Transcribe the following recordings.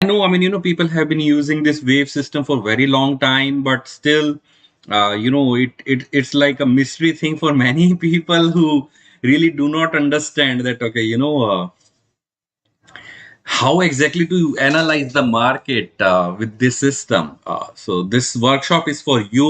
know, I mean, people have been using this wave system for very long time, but still, it's like a mystery thing for many people who really do not understand that, okay, how exactly to analyze the market with this system. So this workshop is for you.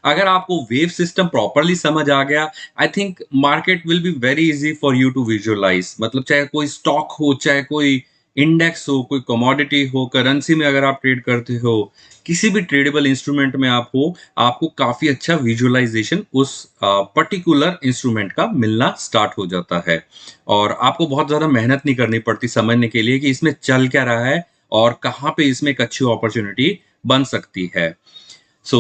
अगर आपको wave system properly समझ आ गया, I think market will be very easy for you to visualize. मतलब चाहे कोई stock हो, चाहे कोई इंडेक्स हो, कोई कमोडिटी हो, करेंसी में अगर आप ट्रेड करते हो, किसी भी ट्रेडेबल इंस्ट्रूमेंट में आप हो, आपको काफी अच्छा विजुअलाइजेशन उस पर्टिकुलर इंस्ट्रूमेंट का मिलना स्टार्ट हो जाता है और आपको बहुत ज्यादा मेहनत नहीं करनी पड़ती समझने के लिए कि इसमें चल क्या रहा है और कहाँ पे इसमें एक अच्छी अपॉर्चुनिटी बन सकती है. So,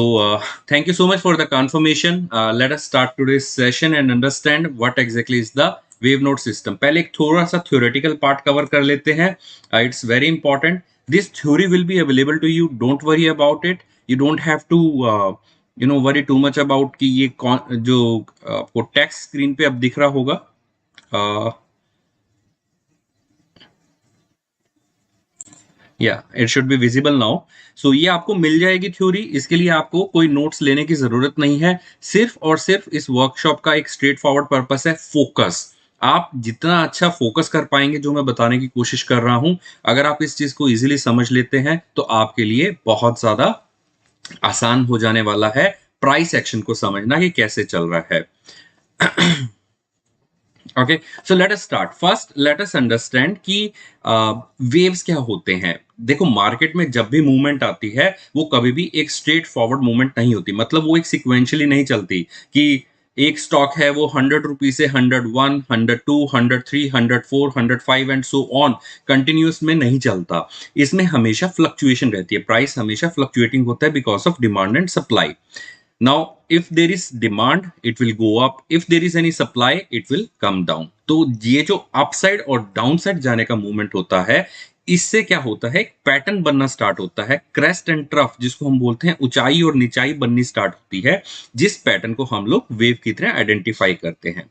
thank you so much for the confirmation. Let us start today's session and understand what exactly is the WaveNode system. पहले एक थोड़ा सा theoretical part cover कर लेते हैं. It's very important. This theory will be available to you. Don't worry about it. You don't have to, worry too much about कि ये जो आपको text screen पे अब दिख रहा होगा. Yeah it should be visible now. So ये आपको मिल जाएगी थ्योरी. इसके लिए आपको कोई नोट्स लेने की जरूरत नहीं है. सिर्फ और सिर्फ इस वर्कशॉप का एक स्ट्रेट फॉरवर्ड पर्पस है फोकस. आप जितना अच्छा फोकस कर पाएंगे जो मैं बताने की कोशिश कर रहा हूं, अगर आप इस चीज को इजीली समझ लेते हैं तो आपके लिए बहुत ज्यादा आसान हो जाने वाला है प्राइस एक्शन को समझना कि कैसे चल रहा है. Okay, so let us start. First let us understand कि वेव्स क्या होते हैं. देखो, मार्केट में जब भी मूवमेंट आती है वो कभी भी एक स्ट्रेट फॉरवर्ड मूवमेंट नहीं होती. मतलब वो एक सिक्वेंशियली नहीं चलती कि एक स्टॉक है वो 100 रुपीज से 101, 102, 103, 104, 105 एंड सो ऑन कंटिन्यूस में नहीं चलता. इसमें हमेशा फ्लक्चुएशन रहती है. प्राइस हमेशा फ्लक्चुएटिंग होता है because of demand and supply. Now, if there is demand, it will go up. If there is any supply, it will come down. तो ये जो अपसाइड और डाउनसाइड जाने का मूवमेंट होता है, इससे क्या होता है, एक पैटर्न बनना स्टार्ट होता है. क्रेस्ट एंड ट्रफ जिसको हम बोलते हैं, ऊंचाई और निचाई बननी स्टार्ट होती है, जिस पैटर्न को हम लोग वेव की तरह आइडेंटिफाई करते हैं.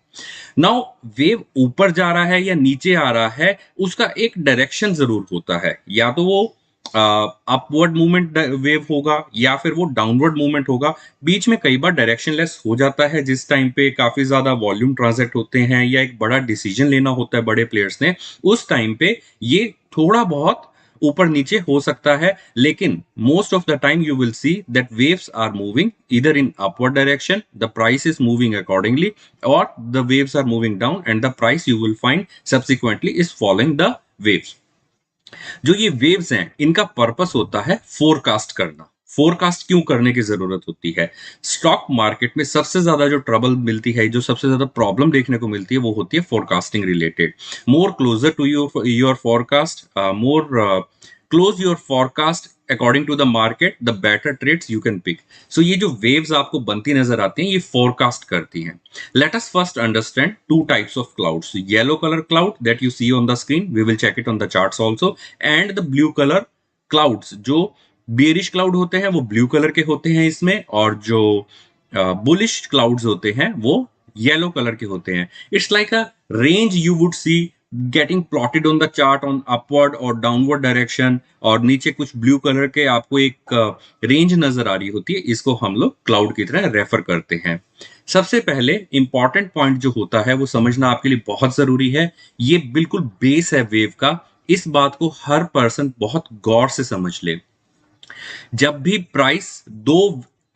नाउ वेव ऊपर जा रहा है या नीचे आ रहा है, उसका एक डायरेक्शन जरूर होता है. या तो वो अपवर्ड मूवमेंट वेव होगा या फिर वो डाउनवर्ड मूवमेंट होगा. बीच में कई बार डायरेक्शनलेस हो जाता है जिस टाइम पे काफी ज्यादा वॉल्यूम ट्रांजैक्ट होते हैं या एक बड़ा डिसीजन लेना होता है बड़े प्लेयर्स ने. उस टाइम पे ये थोड़ा बहुत ऊपर नीचे हो सकता है, लेकिन most of the time you will see that waves are moving either in upward direction, the price is moving accordingly, और the waves are moving down and the price you will find subsequently is following the waves. जो ये waves हैं, इनका purpose होता है forecast करना. Forecast क्यों करने की जरूरत होती है? स्टॉक मार्केट में सबसे ज्यादा जो ट्रबल मिलती है, जो सबसे ज्यादा प्रॉब्लम देखने को मिलती है, वो होती है forecasting related. More closer to your forecast, more close your forecast according to the market, the better trades you can pick. So ये जो वेव्स आपको बनती नजर आती हैं, ये फोरकास्ट करती हैं. Let us first understand two types of clouds. Yellow color cloud that you see on the screen, we will check it on the charts also, and the blue color clouds. जो bearish cloud होते हैं वो blue color के होते हैं इसमें, और जो bullish clouds होते हैं वो yellow color के होते हैं. It's like a range you would see getting plotted on the chart on upward or downward direction, और नीचे कुछ ब्लू कलर के आपको एक रेंज नजर आ रही होती है. इसको हम लोग क्लाउड की तरह रेफर करते हैं. सबसे पहले इंपॉर्टेंट पॉइंट जो होता है वो समझना आपके लिए बहुत जरूरी है. ये बिल्कुल बेस है वेव का. इस बात को हर पर्सन बहुत गौर से समझ ले. जब भी प्राइस दो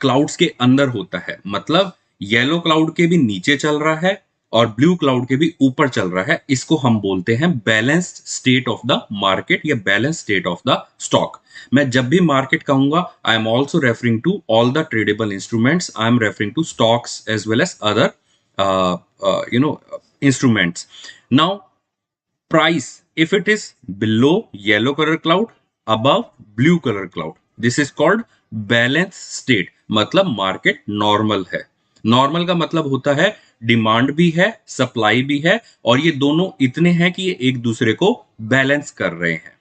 क्लाउड्स के अंदर होता है, मतलब येलो क्लाउड के भी नीचे चल रहा है और ब्लू क्लाउड के भी ऊपर चल रहा है, इसको हम बोलते हैं balanced state of the market या balance state of the stock. मैं जब भी मार्केट कहूंगा, I am also referring to all the tradable instruments. I am referring to stocks as well as other instruments. Now price, if it is below yellow color cloud, above blue color cloud, this is called balance state. मतलब market normal है. Normal का मतलब होता है demand भी है, supply भी है, और ये दोनों इतने हैं कि ये एक दूसरे को बैलेंस कर रहे हैं.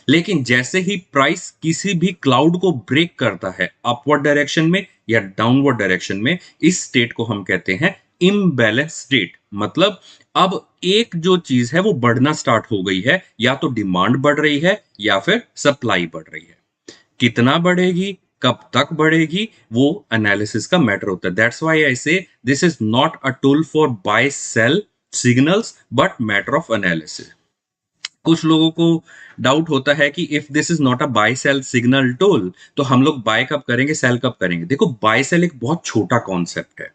लेकिन जैसे ही प्राइस किसी भी क्लाउड को ब्रेक करता है अपवर्ड डायरेक्शन में या डाउनवर्ड डायरेक्शन में, इस स्टेट को हम कहते हैं इम्बैलेंस स्टेट. मतलब अब एक जो चीज है वो बढ़ना स्टार्ट हो गई है, या तो डिमांड बढ़ रही है या फिर सप्लाई बढ़ रही है। कितना बढ़ेगी, कब तक बढ़ेगी, वो एनालिसिस का मैटर होता है। That's why I say this is not a tool for buy sell signals but matter of analysis. कुछ लोगों को डाउट होता है कि if this is not a buy sell signal tool तो हम लोग बाय कब करेंगे, सेल कब करेंगे। देखो, बाय सेल एक बहुत छोटा कॉन्सेप्ट है।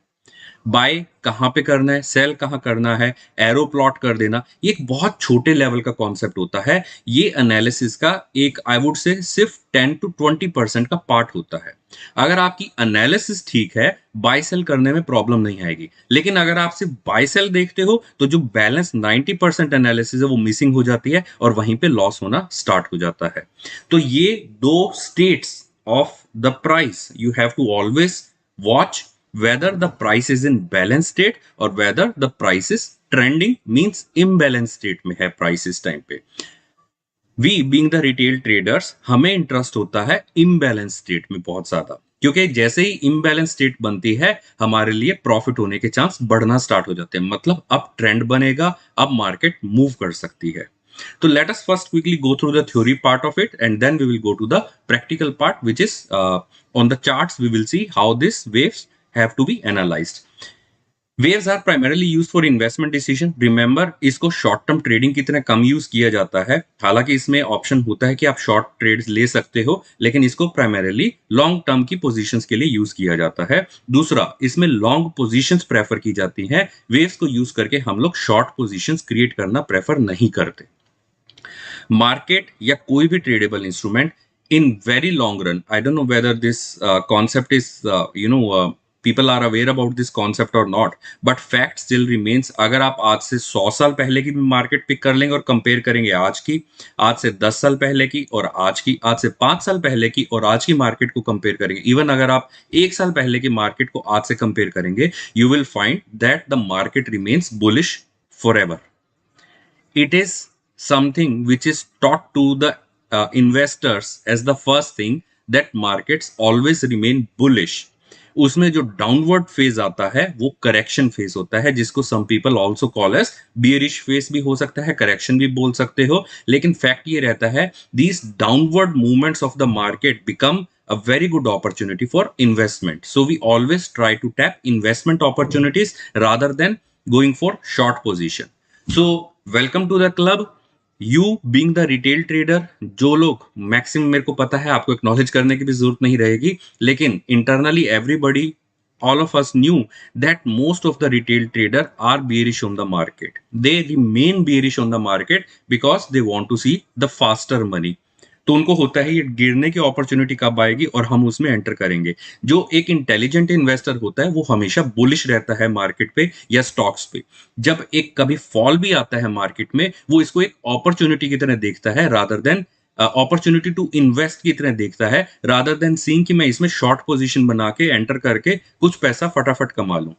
बाय कहाँ पे करना है, सेल कहाँ करना है, एरो प्लॉट कर देना, ये एक बहुत छोटे लेवल का कॉन्सेप्ट होता है। ये एनालिसिस का एक, आई वुड से, सिर्फ 10 to 20% का पार्ट होता है। अगर आपकी एनालिसिस ठीक है, बाय सेल करने में प्रॉब्लम नहीं आएगी। लेकिन अगर आप सिर्फ बाय सेल देखते हो तो जो बैलेंस 90% एनालिसिस है वो मिसिंग हो जाती है और वहीं पे लॉस होना स्टार्ट हो जाता है। तो ये दो states of the price you have to always watch whether the price is in balance state or whether the price is trending, means imbalance state में है price इस टाइम पे। We being the retail traders, हमें interest होता है imbalance state में बहुत ज्यादा, क्योंकि जैसे ही इम्बैलेंस स्टेट बनती है हमारे लिए प्रॉफिट होने के चांस बढ़ना स्टार्ट हो जाते हैं। मतलब अब ट्रेंड बनेगा, अब मार्केट मूव कर सकती है। तो let us first quickly go through the theory part of it and then we will go to the practical part which is on the charts we will see how this waves have to be analysed. Waves are primarily use for investment decision. Remember, इसको short term trading की तरह कम use किया जाता है। हालांकि इसमें option होता है कि आप शॉर्ट ट्रेड्स ले सकते हो, लेकिन इसको प्राइमरली लॉन्ग टर्म की पोजीशंस के लिए यूज किया जाता है। दूसरा, इसमें लॉन्ग पोजीशंस प्रेफर की जाती हैं। वेव्स को यूज करके हम लोग शॉर्ट पोजीशंस क्रिएट करना प्रेफर नहीं करते। मार्केट या कोई भी tradable instrument in very long run, I don't know whether this concept is people are aware about this concept or not, but fact still remains। अगर आप आज से 100 साल पहले की भी मार्केट पिक कर लेंगे और कंपेयर करेंगे आज से 10 साल पहले की और आज से 5 साल पहले की और आज की मार्केट को कंपेयर करेंगे, इवन अगर आप 1 साल पहले की मार्केट को आज से कंपेयर करेंगे, you will find that the market remains bullish for ever. It is something which is taught to the investors as the first thing, that markets always remain bullish। उसमें जो डाउनवर्ड फेज आता है वो correction phase होता है, जिसको some people also call as bearish phase भी हो सकता है, करेक्शन भी बोल सकते हो। लेकिन फैक्ट ये रहता है, these downward movements of the market become a very good opportunity for investment. So we always try to tap investment opportunities rather than going for short position. So welcome to the club. You being the retail trader, जो लोग maximum, मेरे को पता है आपको acknowledge करने की भी जरूरत नहीं रहेगी, लेकिन internally everybody, all of us knew that most of the retail trader are bearish on the market. They remain bearish on the market because they want to see the faster money. तो उनको होता है ये गिरने की opportunity कब आएगी और हम उसमें एंटर करेंगे। जो एक इंटेलिजेंट इन्वेस्टर होता है वो हमेशा बुलिश रहता है मार्केट पे या स्टॉक्स पे। जब एक कभी फॉल भी आता है मार्केट में, वो इसको एक अपॉर्चुनिटी की तरह देखता है, rather than opportunity to invest की तरह देखता है, रादर देन सीइंग कि मैं इसमें शॉर्ट पोजीशन बना के एंटर करके कुछ पैसा फटाफट कमा लूं।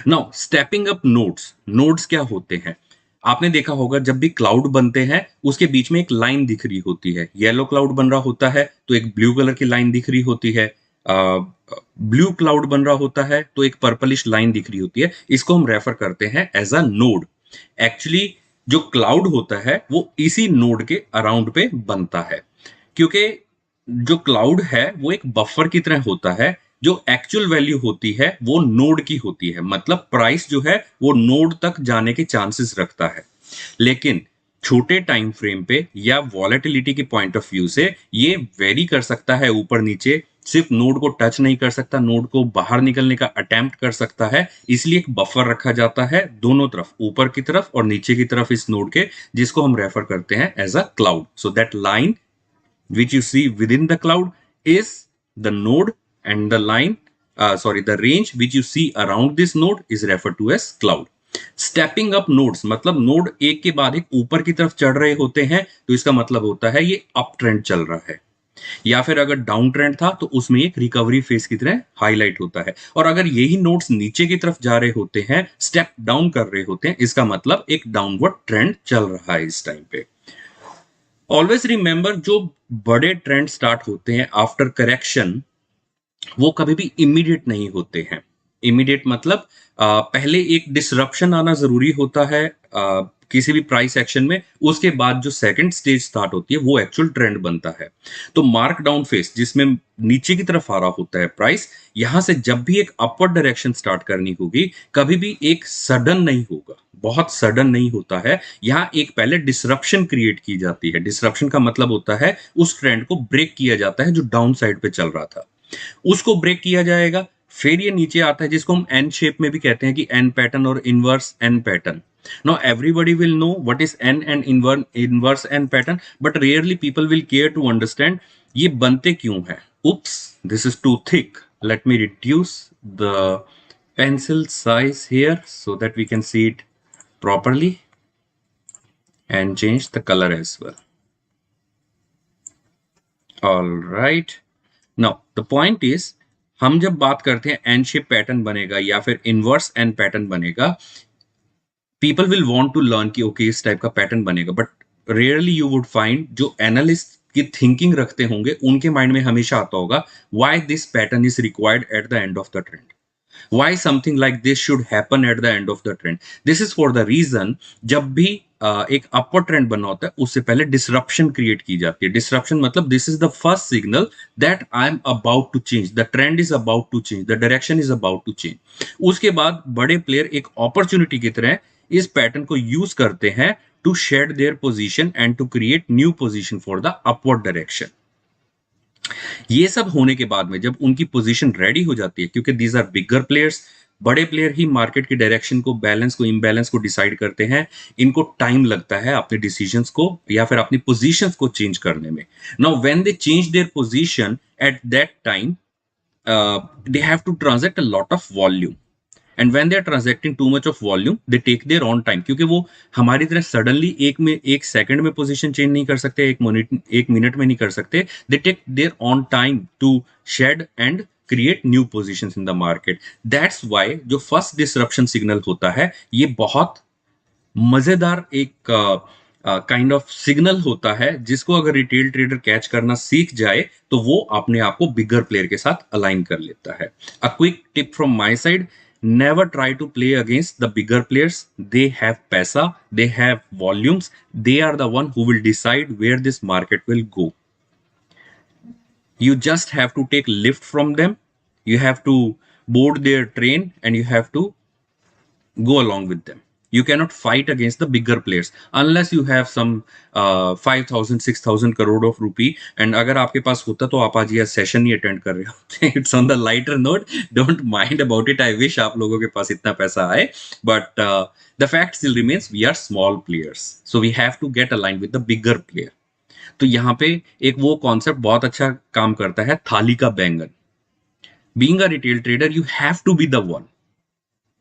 Now stepping up nodes, nodes क्या होते हैं? आपने देखा होगा जब भी क्लाउड बनते हैं उसके बीच में एक लाइन दिख रही होती है। येलो क्लाउड बन रहा होता है तो एक ब्लू कलर की लाइन दिख रही होती है। ब्लू क्लाउड बन रहा होता है तो एक पर्पलिश लाइन दिख रही होती है। इसको हम रेफर करते हैं एज अ नोड। एक्चुअली जो क्लाउड होता है वो इसी नोड के अराउंड पे बनता है, क्योंकि जो क्लाउड है वो एक बफर की तरह होता है। जो एक्चुअल वैल्यू होती है वो नोड की होती है, मतलब प्राइस जो है वो नोड तक जाने के चांसेस रखता है। लेकिन छोटे टाइम फ्रेम पे या वॉलेटिलिटी के पॉइंट ऑफ व्यू से ये वेरी कर सकता है ऊपर नीचे, सिर्फ नोड को टच नहीं कर सकता, नोड को बाहर निकलने का अटेम्प्ट कर सकता है। इसलिए एक बफर रखा जाता है दोनों तरफ, ऊपर की तरफ और नीचे की तरफ इस नोड के, जिसको हम रेफर करते हैं as a cloud. So that line which you see within the cloud is the node, and the line the range which you see around this node is referred to as cloud। Stepping up nodes मतलब node एक के बाद एक ऊपर की तरफ चढ़ रहे होते हैं, तो इसका मतलब होता है ये अप ट्रेंड चल रहा है। या फिर अगर डाउन ट्रेंड था तो उसमें एक रिकवरी फेज की तरह हाईलाइट होता है। और अगर यही नोड्स नीचे की तरफ जा रहे होते हैं, स्टेप डाउन कर रहे होते हैं, इसका मतलब एक डाउनवर्ड ट्रेंड चल रहा है इस टाइम पे। ऑलवेज रिमेंबर, जो बड़े ट्रेंड स्टार्ट होते हैं आफ्टर करेक्शन वो कभी भी इमीडिएट नहीं होते हैं। इमीडिएट मतलब पहले एक डिसरप्शन आना जरूरी होता है किसी भी प्राइस एक्शन में, उसके बाद जो सेकंड स्टेज स्टार्ट होती है वो एक्चुअल ट्रेंड बनता है। तो मार्क डाउन फेस जिसमें नीचे की तरफ आ रहा होता है प्राइस, यहां से जब भी एक अपवर्ड डायरेक्शन स्टार्ट करनी होगी, कभी भी एक सडन नहीं होगा, बहुत सडन नहीं होता है। यहाँ एक पहले डिसरप्शन क्रिएट की जाती है। डिसरप्शन का मतलब होता है उस ट्रेंड को ब्रेक किया जाता है जो डाउन साइड पे चल रहा था, उसको ब्रेक किया जाएगा। फिर ये नीचे आता है जिसको हम एन शेप में भी कहते हैं कि एन पैटर्न और inverse N pattern. Now everybody will know what is n and inverse n pattern, but rarely people will care to understand ये बनते क्यों है। Oops, this is too thick. Let me reduce the pencil size here so that we can see it properly and change the color as well. All right. Now the point is, हम जब बात करते हैं N shape pattern बनेगा या फिर inverse N pattern बनेगा, people will want to learn कि ओके इस टाइप का पैटर्न बनेगा, but rarely you would find जो एनालिस्ट की थिंकिंग रखते होंगे उनके माइंड में हमेशा आता होगा why this pattern is required at the end of the trend, why something like this should happen at the end of the trend. This is for the reason जब भी एक अपवर्ड ट्रेंड बना होता है उससे पहले डिसरप्शन क्रिएट की जाती है। डिसरप्शन मतलब this is the first signal that I am about to change, the trend is about to change, the direction is about to change. उसके बाद बड़े प्लेयर एक अपॉर्चुनिटी की तरह इस पैटर्न को यूज करते हैं to shed their position and to create new position for the upward direction. ये सब होने के बाद में जब उनकी पोजीशन रेडी हो जाती है, क्योंकि दीज आर बिगर प्लेयर्स, बड़े प्लेयर ही मार्केट की डायरेक्शन को, बैलेंस को, इम्बैलेंस को डिसाइड करते हैं, इनको टाइम लगता है अपने डिसीजंस को या फिर अपनी पोजीशंस को चेंज करने में। Now when they change their position at that time, they have to transact a lot of volume, and when they are transacting too much of volume they take their own time, क्योंकि वो हमारी तरह suddenly एक second में position change नहीं कर सकते, एक मिनट में नहीं कर सकते। They take their on time to shed and create new positions in the market. That's why जो फर्स्ट डिसरप्शन सिग्नल होता है ये बहुत मजेदार एक काइंड ऑफ सिग्नल होता है, जिसको अगर रिटेल ट्रेडर कैच करना सीख जाए तो वो अपने आप को बिगर प्लेयर के साथ अलाइन कर लेता है। A quick tip from my side, never try to play against the bigger players. They have paisa, they have volumes, they are the one who will decide where this market will go. You just have to take lift from them, you have to board their train and you have to go along with them. You cannot fight against the bigger players unless you have some 5,000 6,000 crore of rupee, and अगर आपके पास होता तो आप आज ये session ही attend कर रहे होते। It's on the lighter note, don't mind about it, I wish आप लोगों के पास इतना पैसा आए, but the fact still remains we are small players, so we have to get align with the bigger player. तो यहाँ पे एक वो कॉन्सेप्ट बहुत अच्छा काम करता है, थाली का बैंगन। Being a retail trader you have to be the one,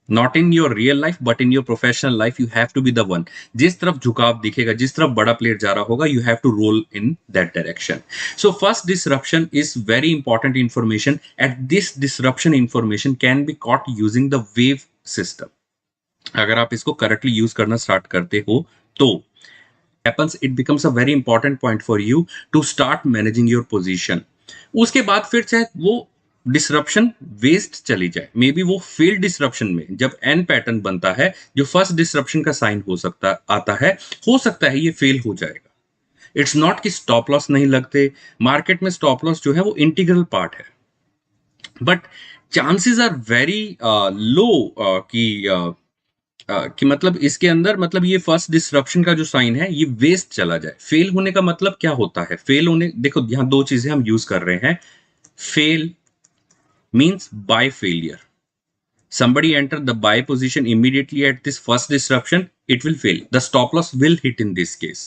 not in your real life but in your professional life you have to be the one. जिस तरफ झुकाव दिखेगा, जिस तरफ बड़ा प्लेयर जा रहा होगा, you have to roll in that direction. So first disruption is very important information, at this disruption information can be caught using the wave system. अगर आप इसको करेक्टली यूज करना स्टार्ट करते हो तो happens, it becomes a very important point for you to start managing your position. उसके बाद फिर चाहे वो डिसरप्शन वेस्ट चली जाए, मे बी वो फेल डिसरप्शन में जब एन पैटर्न बनता है जो फर्स्ट डिसरप्शन का साइन हो सकता है ये फेल हो जाएगा। इट्स नॉट कि स्टॉप लॉस नहीं लगते, मार्केट में स्टॉप लॉस जो है वो इंटीग्रल पार्ट है, but chances are very low कि मतलब इसके अंदर मतलब ये फर्स्ट डिसरप्शन का जो साइन है ये वेस्ट चला जाए। फेल होने का मतलब क्या होता है? फेल होने, देखो यहां दो चीजें हम यूज कर रहे हैं। Fail means by failure, somebody enter the buy position immediately at this first disruption, it will fail. The stop loss will hit in this case.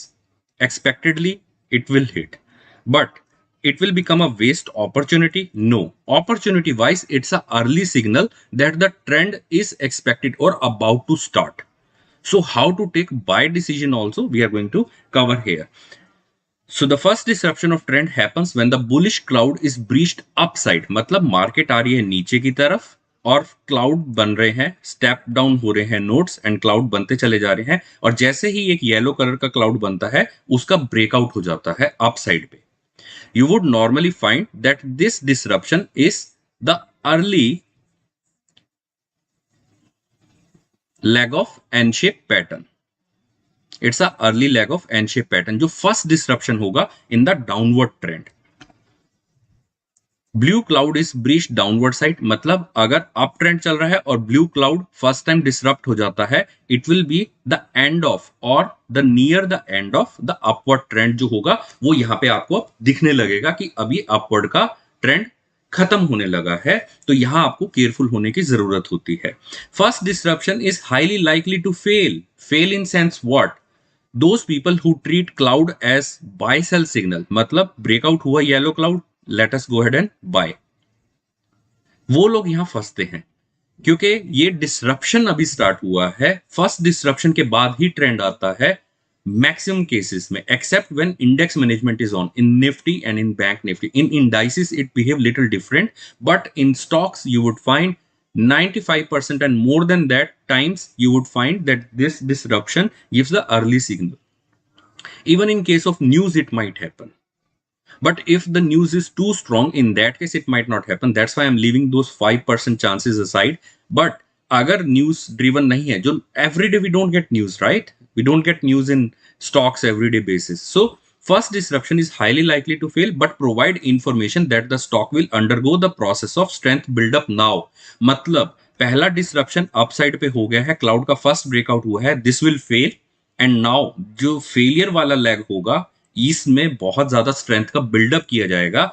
Expectedly, it will hit. But it will become a waste opportunity? No. Opportunity wise, it's a early signal that the trend is expected or about to start. So how to take buy decision also we are going to cover here. So the first disruption of trend happens when the bullish cloud is breached upside, मतलब market आ रही है नीचे की तरफ और cloud बन रहे हैं, स्टेप डाउन हो रहे हैं नोट्स एंड क्लाउड बनते चले जा रहे हैं, और जैसे ही एक येलो कलर का क्लाउड बनता है उसका ब्रेकआउट हो जाता है अपसाइड पे। You would normally find that this disruption is the early leg of an shape pattern, it's a early leg of an shape pattern, जो फर्स्ट डिस्ट्रप्शन होगा in the downward trend. Blue cloud is breach downward side, मतलब अगर up trend चल रहा है और blue cloud first time disrupt हो जाता है, it will be the end of और the near the end of the upward trend जो होगा वो यहां पे आपको अब दिखने लगेगा कि अभी अपवर्ड का ट्रेंड खत्म होने लगा है। तो यहां आपको केयरफुल होने की जरूरत होती है। First disruption is highly likely to fail in sense what, those people who treat cloud as buy sell signal, मतलब ब्रेकआउट हुआ yellow cloud, let us go ahead and buy, वो लोग यहां फंसते हैं क्योंकि ये डिसरप्शन अभी स्टार्ट हुआ है। फर्स्ट डिसरप्शन के बाद ही ट्रेंड आता है मैक्सिमम केसेस में, except when index management is on in Nifty and in bank Nifty. In indices it behave little different, but in stocks you would find 95% and more than that times you would find that this disruption gives the early signal. Even in case of news it might happen, but if the news is too strong, in that case it might not happen. That's why I'm leaving those 5% chances aside. But agar news driven nahi hai, jo every day we don't get news, right? We don't get news in stocks everyday basis. So first disruption is highly likely to fail, but provide information that the stock will undergo the process of strength build up now. मतलब पहला disruption upside पे हो गया है, cloud का first breakout हुआ है, this will fail, and now जो फेलियर वाला लेग होगा इसमें बहुत ज्यादा स्ट्रेंथ का बिल्डअप किया जाएगा।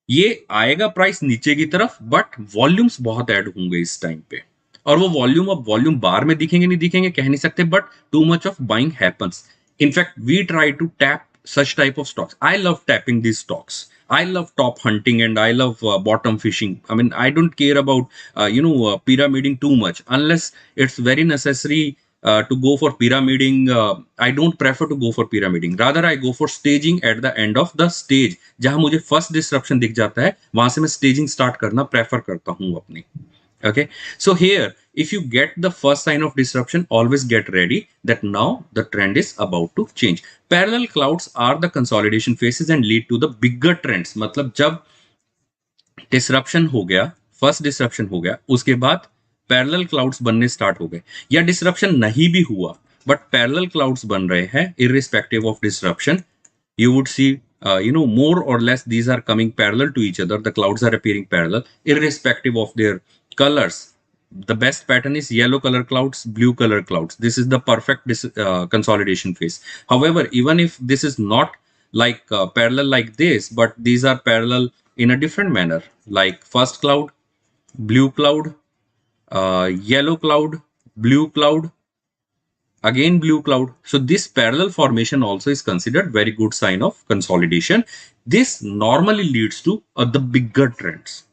ये आएगा प्राइस नीचे की तरफ, बट वॉल्यूम्स बहुत ऐड होंगे इस टाइम पे, और वो वॉल्यूम अब वॉल्यूम बार में दिखेंगे नहीं दिखेंगे कह नहीं सकते, but too much of buying happens. In fact we try to tap such type of stocks. I love tapping these stocks. I love top hunting and I love bottom fishing. I mean, I don't care about pyramiding too much unless it's very necessary to go for pyramiding. I don't prefer to go for pyramiding. Rather, I go for staging at the end of the stage. जहां मुझे first disruption दिख जाता है वहां से मैं staging start करना prefer करता हूं अपनी। Okay, so here if you get the first sign of disruption, always get ready that now the trend is about to change. Parallel clouds are the consolidation phases and lead to the bigger trends. मतलब जब disruption हो गया, first disruption हो गया, उसके बाद parallel clouds बनने start हो गए, या डिसरप्शन नहीं भी हुआ बट पैरेलल क्लाउड्स बन रहे हैं irrespective of disruption, you would see more or less these are coming parallel to each other, the clouds are appearing parallel irrespective of their colors. The best pattern is yellow color clouds, blue color clouds. This is the perfect consolidation phase. However, even if this is not like parallel like this, but these are parallel in a different manner, like first cloud, blue cloud, yellow cloud, blue cloud, again blue cloud. So this parallel formation also is considered very good sign of consolidation. This normally leads to the bigger trends.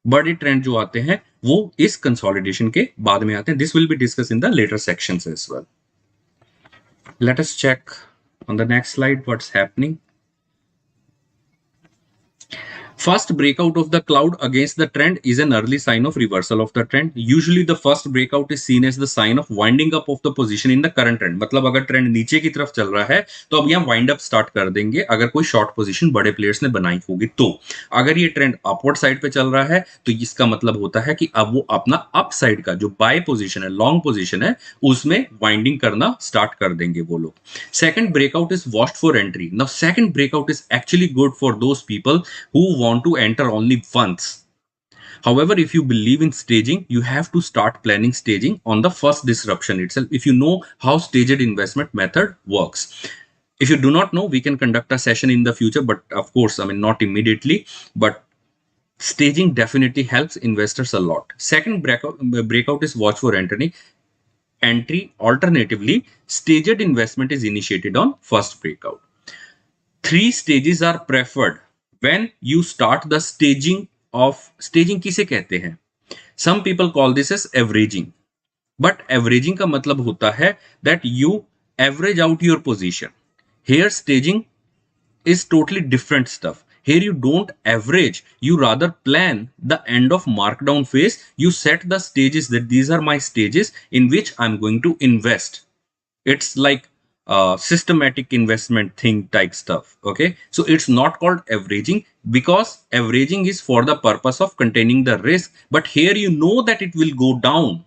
बड़े trend जो आते हैं वो इस consolidation के बाद में आते हैं. This will be discuss in the later sections as well. Let us check on the next slide what's happening. First breakout of the cloud against the trend is an early sign of reversal of the trend. Usually the first breakout is seen as the sign of winding up of the position in the current trend. मतलब अगर trend नीचे की तरफ चल रहा है तो अब यहाँ वाइंड अप स्टार्ट कर देंगे अगर कोई शॉर्ट पोजीशन बड़े प्लेयर्स ने बनाई होगी तो. अगर ये ट्रेंड अपवर्ड साइड पे चल रहा है तो इसका मतलब होता है कि अब वो अपना अप साइड का जो बाय पोजीशन है, लॉन्ग पोजीशन है, उसमें वाइंडिंग करना स्टार्ट कर देंगे वो लोग. Second breakout is watched for entry. Now second breakout is actually good for those people who want to enter only once. However, if you believe in staging, you have to start planning staging on the first disruption itself. If you know how staged investment method works. If you do not know, we can conduct a session in the future, but of course, I mean, not immediately, but staging definitely helps investors a lot. Second breakout is watch for entry. Alternatively, staged investment is initiated on first breakout. 3 stages are preferred when you start the staging of. Staging किसे कहते हैं? Some people call this as averaging, but averaging का मतलब होता है that you average out your position. Here staging is totally different stuff. Here you don't average, you rather plan the end of markdown phase. You set the stages that these are my stages in which I'm going to invest. It's like systematic investment thing type stuff. Okay, so it's not called averaging because averaging is for the purpose of containing the risk, but here you know that it will go down.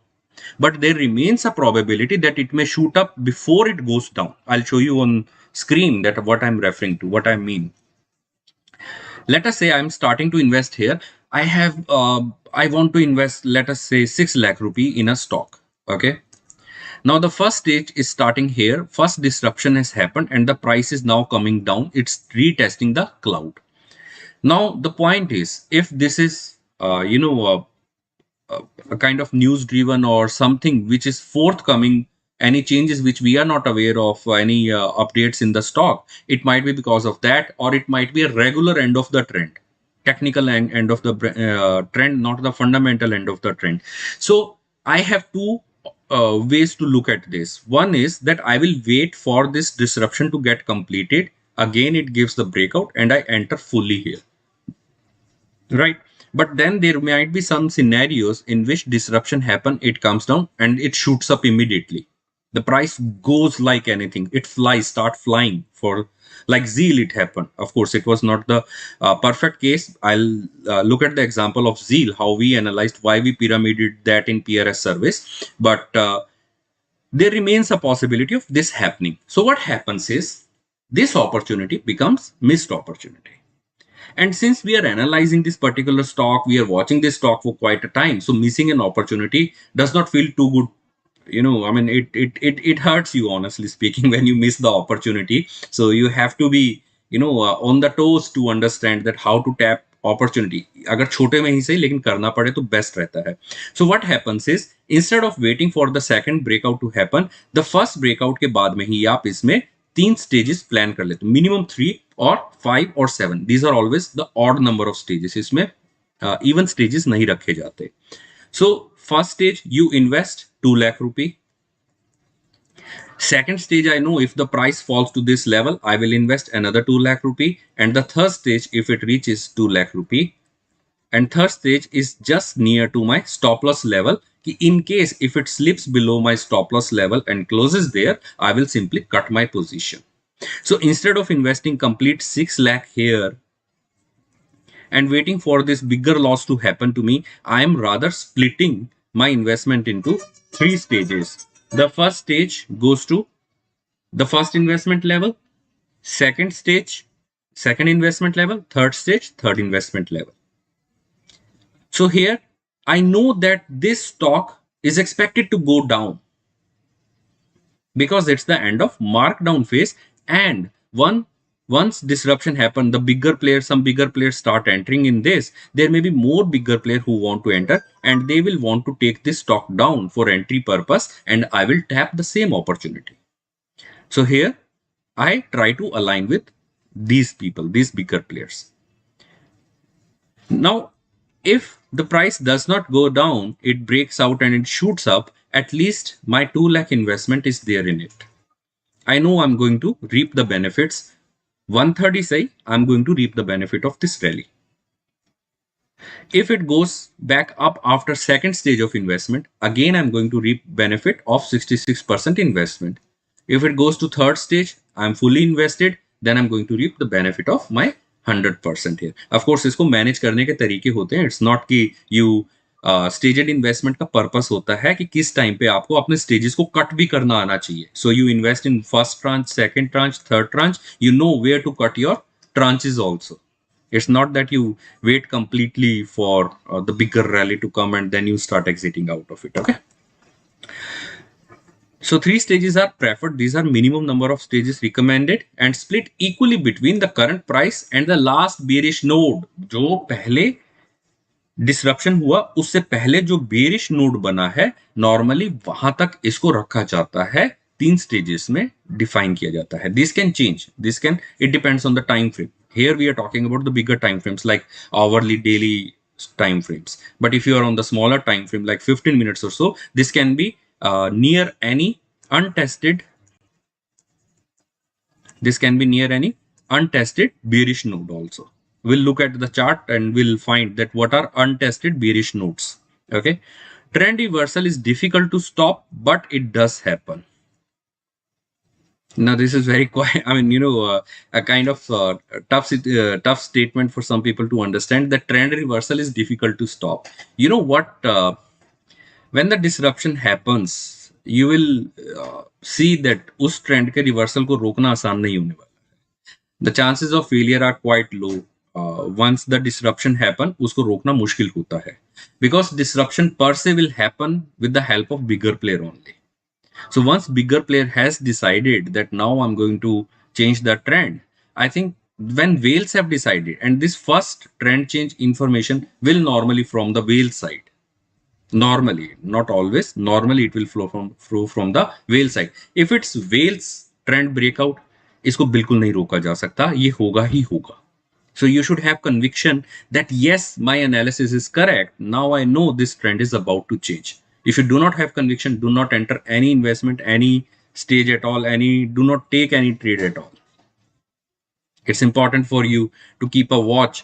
but there remains a probability that it may shoot up before it goes down. I'll show you on screen that what I'm referring to, what I mean. Let us say I'm starting to invest here. I want to invest, let us say, 6 lakh rupee in a stock. Okay. Now the first stage is starting here. First disruption has happened and the price is now coming down. It's retesting the cloud. Now the point is, if this is a kind of news driven or something which is forthcoming, any changes which we are not aware of, any updates in the stock, it might be because of that, or it might be a regular end of the trend, technical end of the trend, not the fundamental end of the trend. So I have two ways to look at this. One is that I will wait for this disruption to get completed. Again, it gives the breakout and I enter fully here. Right. But then there might be some scenarios in which disruption happen, it comes down and it shoots up immediately. The price goes like anything. It flies, start flying. For like Zeal, it happened. Of course, it was not the perfect case. I'll look at the example of Zeal, how we analyzed why we pyramided that in PRS service. But there remains a possibility of this happening. So what happens is this opportunity becomes missed opportunity. And since we are analyzing this particular stock, we are watching this stock for quite a time. So missing an opportunity does not feel too good. I mean, it hurts you, honestly speaking, when you miss the opportunity. So you have to be, on the toes to understand that how to tap opportunity. अगर छोटे में ही सही लेकिन करना पड़े तो best रहता है. So what happens is, instead of waiting for the second breakout to happen, the first breakout के बाद में ही आप इसमें तीन स्टेजेस प्लान कर लेते, मिनिमम 3 और 5 और 7. These are always the odd number of stages. इसमें इवन स्टेजेस नहीं रखे जाते. So first stage, you invest 2 lakh rupee. Second stage, I know if the price falls to this level, I will invest another 2 lakh rupee. And the third stage, if it reaches 2 lakh rupee, and third stage is just near to my stop loss level. In case if it slips below my stop loss level and closes there, I will simply cut my position. So instead of investing complete 6 lakh here and waiting for this bigger loss to happen to me, I am rather splitting my investment into 3 stages. The first stage goes to the first investment level, second stage, second investment level, third stage, third investment level. So here, I know that this stock is expected to go down because it's the end of markdown phase. And once disruption happened, some bigger players start entering in this. There may be more bigger players who want to enter and they will want to take this stock down for entry purpose, and I will tap the same opportunity. So here, I try to align with these people, these bigger players. Now, if the price does not go down, it breaks out and it shoots up, at least my 2 lakh investment is there in it. I know I'm going to reap the benefits. 130 say I'm going to reap the benefit of this rally. If it goes back up after second stage of investment, again I'm going to reap benefit of 66% investment. If it goes to third stage, I'm fully invested, then I'm going to reap the benefit of my 100% here. Of course, इसको manage करने के तरीके होते हैं. It's not कि you स्टेजेड investment का purpose होता है कि किस टाइम पे आपको अपने स्टेजेस को कट भी करना आना चाहिए. So you invest in first tranche, second tranche, third tranche. You know where to cut your tranches also. It's not that you wait completely for the bigger rally to come and then you start exiting out of it. Okay. So 3 stages are preferred. These are minimum number of stages recommended and split equally between the current price and the last bearish node. जो पहले disruption हुआ उससे पहले जो bearish node बना है, normally वहां तक इसको रखा जाता है. 3 स्टेजेस में डिफाइन किया जाता है. This can change, it depends on the time frame. Here we are talking about the bigger time frames like hourly, daily time frames. But if you are on the smaller time frame like 15 minutes or so, this can be near any untested. This can be near any untested bearish node also. We'll look at the chart and we'll find that what are untested bearish nodes. Okay. Trend reversal is difficult to stop, but it does happen. Now this is very quiet. I mean, a kind of tough statement for some people to understand. That trend reversal is difficult to stop. You know what When the disruption happens, you will see that उस trend के reversal को रोकना आसान नहीं होने वाला. The chances of failure are quite low. Once the disruption happen, उसको रोकना मुश्किल होता है, because disruption per se will happen with the help of bigger player only. So once bigger player has decided that now I'm going to change the trend, I think when whales have decided, and this first trend change information will normally from the whale side. Normally, not always, normally it will flow from the whale side. If it's whales trend breakout, इसको बिल्कुल नहीं रोका जा सकता, ये होगा ही होगा. So you should have conviction that yes, my analysis is correct. Now I know this trend is about to change. If you do not have conviction, do not enter any investment, any stage at all, do not take any trade at all. It's important for you to keep a watch,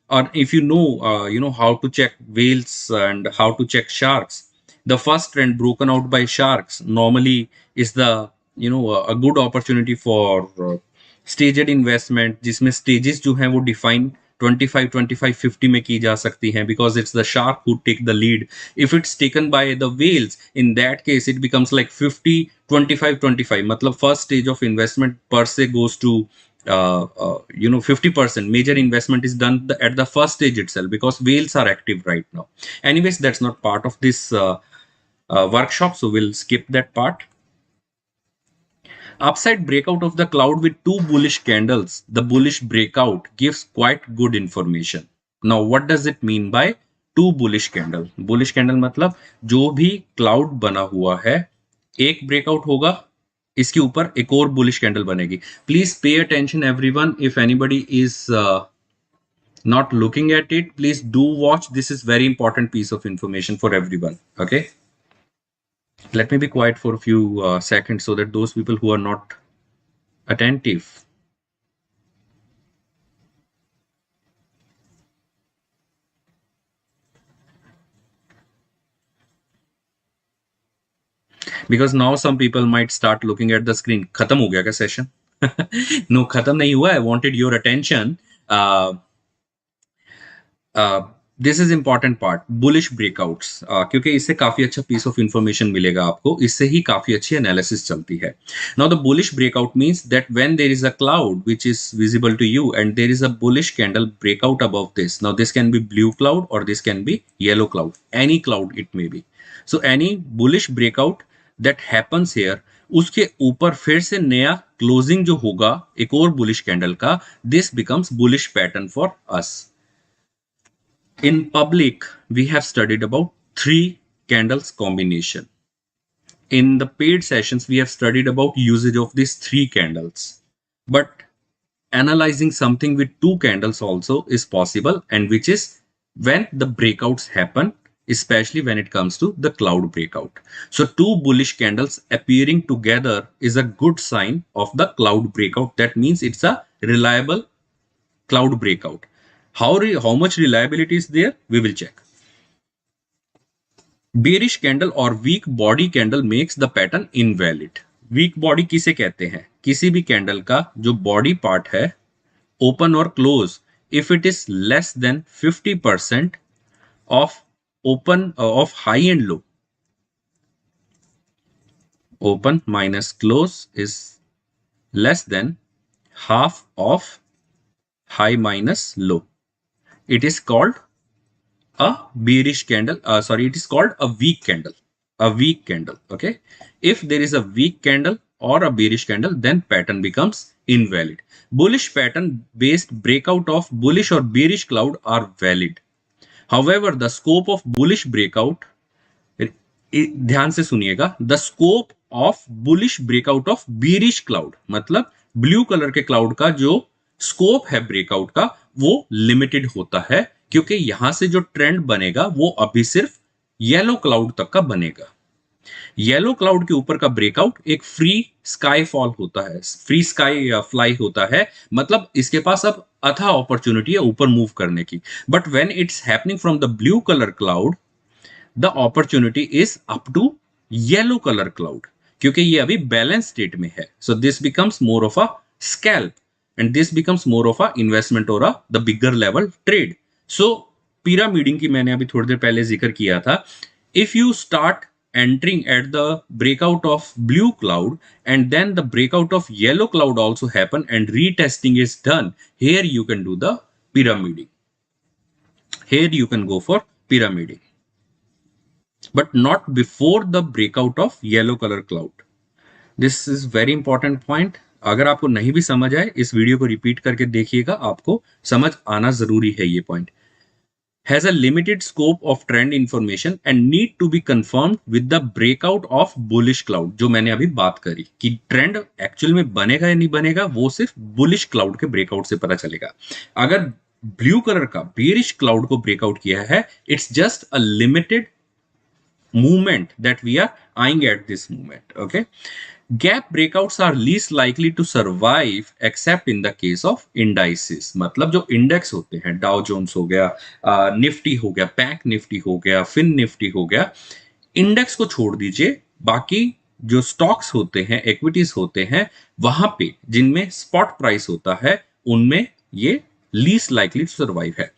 or if you know how to check whales and how to check sharks. The first trend broken out by sharks normally is the a good opportunity for staged investment, जिसमें stages जो हैं वो define 25 25 50 में की जा सकती हैं, because it's the shark who take the lead. If it's taken by the whales, in that case it becomes like 50 25 25. मतलब first stage of investment per se goes to 50%. Major investment is done at the first stage itself, because whales are active right now. Anyways, that's not part of this workshop, so we'll skip that part. Upside breakout of the cloud with two bullish candles. The bullish breakout gives quite good information. Now, what does it mean by two bullish candle? Bullish candle मतलब जो भी cloud बना हुआ है, एक breakout होगा, इसके ऊपर एक और bullish candle बनेगी. Please pay attention, everyone. If anybody is not looking at it, please do watch. This is very important piece of information for everyone. Okay. Let me be quiet for a few seconds so that those people who are not attentive. Because now some people might start looking at the screen. खत्म हो गया क्या session? No, खत्म नहीं हुआ. I wanted your attention. This is important part, bullish breakouts, क्योंकि इससे काफी अच्छा पीस ऑफ इंफॉर्मेशन मिलेगा आपको, इससे ही काफी अच्छी एनालिसिस चलती है. Now the bullish breakout means that when there is a cloud which is visible to you and there is a bullish candle breakout above this. Now this can be blue cloud और this can be yellow cloud, any cloud it may be. So any bullish breakout that happens here, उसके ऊपर फिर से नया closing जो होगा एक और बुलिश कैंडल का, this becomes bullish pattern for us. In public, we have studied about three candles combination. In the paid sessions, we have studied about usage of these three candles. But analyzing something with two candles also is possible, and which is when the breakouts happen, especially when it comes to the cloud breakout. So two bullish candles appearing together is a good sign of the cloud breakout. That means it's a reliable cloud breakout. How much reliability is there? We will check. Bearish candle or weak body candle makes the pattern invalid. Weak body किसे कहते हैं? किसी भी candle का जो body part है, open और close, if it is less than 50% of open of high and low, open minus close is less than half of high minus low. It is called a bearish candle. It is called a weak candle. A weak candle. Okay. If there is a weak candle or a bearish candle, then pattern becomes invalid. Bullish pattern based breakout of bullish or bearish cloud are valid. However, the scope of bullish breakout, ध्यान से सुनिएगा, the scope of bullish breakout of bearish cloud, मतलब blue colour के cloud का जो scope है breakout का, वो लिमिटेड होता है, क्योंकि यहां से जो ट्रेंड बनेगा वो अभी सिर्फ येलो क्लाउड तक का बनेगा. येलो क्लाउड के ऊपर का ब्रेकआउट एक फ्री स्काई फॉल होता है, फ्री स्काई फ्लाई होता है, मतलब इसके पास अब अथा अपॉर्चुनिटी है ऊपर मूव करने की. But when it's happening from the blue colour cloud, the opportunity is up to yellow color cloud, क्योंकि ये अभी बैलेंस स्टेट में है. So this becomes more of a scalp and this becomes more of a investment or a the bigger level trade. So pyramiding की मैंने अभी थोड़ी देर पहले जिक्र किया था. if you start entering at the breakout of blue cloud and then the breakout of yellow cloud also happen and retesting is done, here you can do the pyramiding. Here you can go for pyramiding, but not before the breakout of yellow color cloud. This is very important point. अगर आपको नहीं भी समझ आए, इस video को repeat करके देखिएगा, आपको समझ आना जरूरी है ये point. Has a limited scope of trend information and need to be confirmed with the breakout of bullish cloud. जो मैंने अभी बात करी कि ट्रेंड एक्चुअल में बनेगा या नहीं बनेगा, वो सिर्फ बुलिश क्लाउड के ब्रेकआउट से पता चलेगा. अगर ब्लू कलर का बेरिश क्लाउड को ब्रेकआउट किया है, it's just a limited movement that we are eyeing at this moment. Okay, gap breakouts are least likely to survive except in the case of indices. मतलब जो index होते हैं, Dow Jones हो गया, Nifty हो गया, बैंक निफ्टी हो गया, फिन निफ्टी हो गया, इंडेक्स को छोड़ दीजिए, बाकी जो स्टॉक्स होते हैं, इक्विटीज होते हैं, वहां पे जिनमें स्पॉट प्राइस होता है, उनमें ये लीस्ट लाइकली टू सर्वाइव है.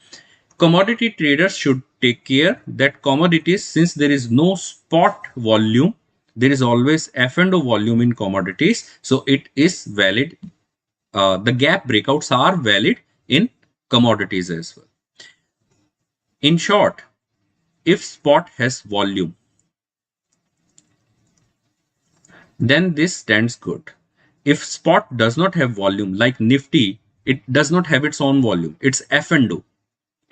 Commodity traders should take care that commodities, since there is no spot volume, there is always F&O volume in commodities, so it is valid. The gap breakouts are valid in commodities as well. In short, if spot has volume, then this stands good. If spot does not have volume, like Nifty, it does not have its own volume, it's F&O.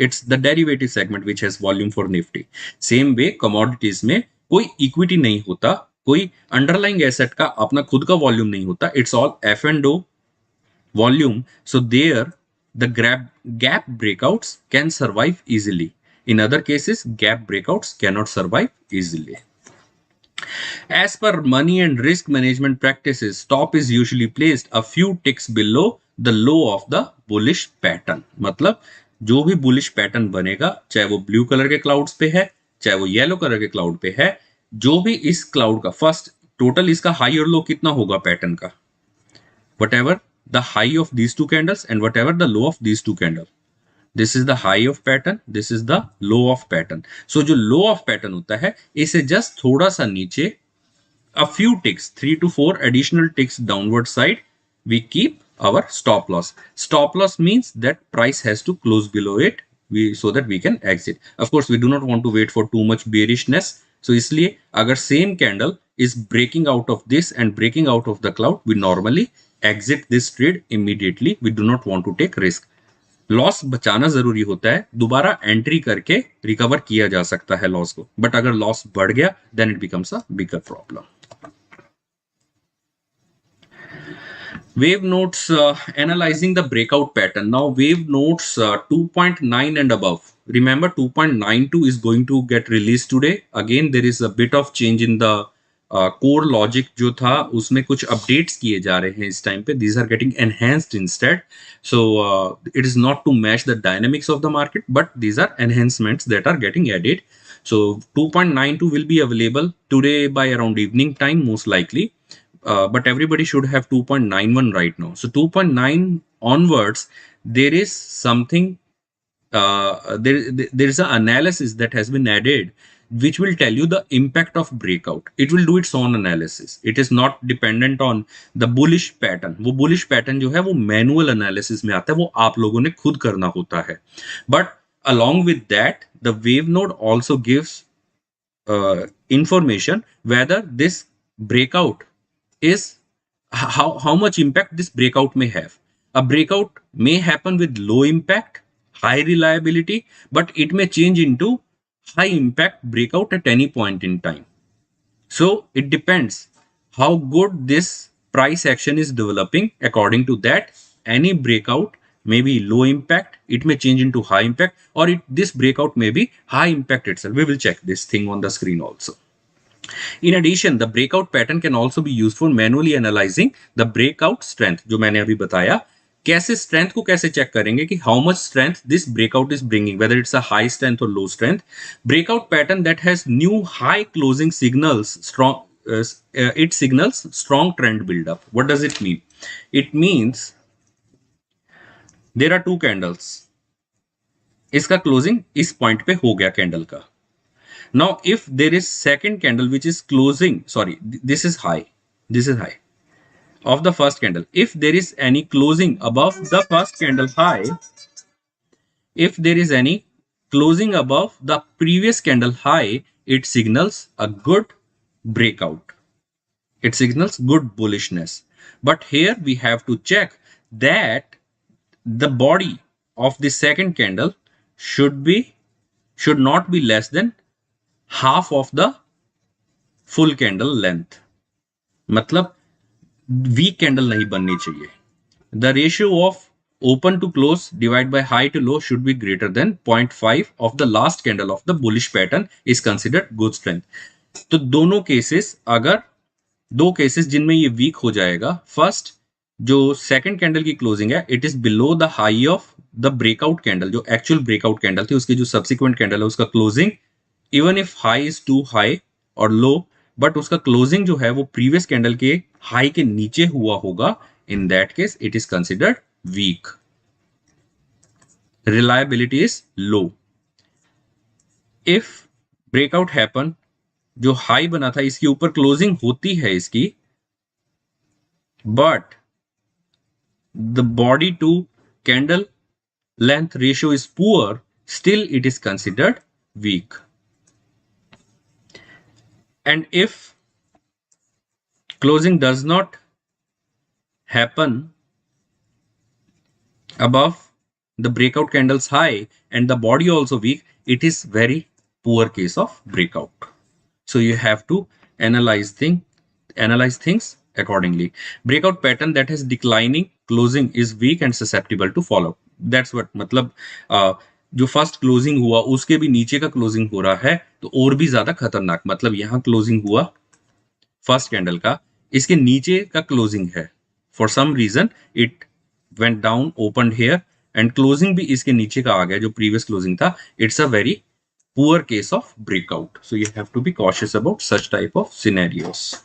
It's the derivative segment which has volume for Nifty. Same way commodities में कोई equity नहीं होता, कोई underlying asset का अपना खुद का volume नहीं होता. It's all F&O volume. So there the gap breakouts can survive easily. In other cases, gap breakouts cannot survive easily. As per money and risk management practices, stop is usually placed a few ticks below the low of the bullish pattern. मतलब जो भी bullish pattern बनेगा, चाहे वो blue colour के clouds पे है, चाहे वो येलो कलर के क्लाउड पे है, जो भी इस क्लाउड का फर्स्ट टोटल इसका हाई और लो कितना होगा पैटर्न का, whatever the high of these two candles and whatever the low of these two candle, this is the high of pattern, this is the low of pattern. So जो low of pattern होता है, इसे just थोड़ा सा नीचे, a few ticks, 3 to 4 additional ticks downward side, we keep our stop loss. Stop loss means that price has to close below it, so that we can exit. Of course, we do not want to wait for too much bearishness. So इसलिए अगर same candle is breaking out of this and breaking out of the cloud, we normally exit this trade immediately. We do not want to take risk. Loss बचाना जरूरी होता है, दोबारा entry करके recover किया जा सकता है लॉस को, बट अगर लॉस बढ़ गया, then it becomes a bigger problem. WaveNodes, analyzing the breakout pattern. Now WaveNodes 2.9 and above. Remember 2.92 is going to get released today. Again, there is a bit of change in the core logic जो था, उसमें कुछ updates किए जा रहे हैं इस time पे. These are getting enhanced instead. So it is not to match the dynamics of the market, but these are enhancements that are getting added. So 2.92 will be available today by around evening time, most likely. But everybody should have 2.91 right now. So 2.9 onwards, there is something, there is an analysis that has been added which will tell you the impact of breakout. It will do its own analysis. It is not dependent on the bullish pattern. वो bullish pattern जो है वो manual analysis में आता है, वो आप लोगों ने खुद करना होता है. But along with that, the WaveNode also gives information whether this breakout is how much impact this breakout may have. A breakout may happen with low impact, high reliability, but it may change into high impact breakout at any point in time. So it depends how good this price action is developing. According to that, any breakout may be low impact, it may change into high impact, or this breakout may be high impact itself. We will check this thing on the screen also. In addition, the breakout pattern can also be used for manually analyzing the breakout strength. जो मैंने अभी बताया, कैसे strength को कैसे check करेंगे कि how much strength this breakout is bringing, whether it's a high strength or low strength. Breakout pattern that has new high closing signals, it signals strong trend build up. What does it mean? It means there are two candles. इसका closing इस point पे हो गया candle का. Now, if there is second candle which is closing, sorry, this is high. This is high of the first candle. If there is any closing above the first candle high, if there is any closing above the previous candle high, it signals a good breakout. It signals good bullishness. But here we have to check that the body of the second candle should not be less than half of the full candle length. मतलब weak candle नहीं बननी चाहिए. The ratio of open to close divided by high to low should be greater than 0.5 of the last candle of the bullish pattern is considered good strength. तो दोनों cases, अगर दो cases जिनमें ये week हो जाएगा, फर्स्ट जो second candle की क्लोजिंग है it is below the high of the breakout candle, जो एक्चुअल ब्रेकआउट कैंडल थी उसकी जो सब्सिक्वेंट कैंडल है उसका closing, even if high is too high और लो, बट उसका क्लोजिंग जो है वो प्रीवियस कैंडल के हाई के नीचे हुआ होगा, in that case it is considered weak. Reliability is low. If breakout happen, जो हाई बना था इसके ऊपर क्लोजिंग होती है इसकी, but the body to candle length ratio is poor, still it is considered weak. And if closing does not happen above the breakout candle's high and the body also weak, it is very poor case of breakout. So you have to analyze things accordingly. Breakout pattern that has declining closing is weak and susceptible to fallout. That's what मतलब जो first closing हुआ उसके भी नीचे का closing हो रहा है तो और भी ज्यादा खतरनाक. मतलब यहां क्लोजिंग हुआ फर्स्ट कैंडल का, इसके नीचे का क्लोजिंग है, for some reason it went down, open here and closing भी इसके नीचे का आ गया जो प्रीवियस क्लोजिंग था. It's a very poor case of breakout. So you have to be cautious about such type of scenarios.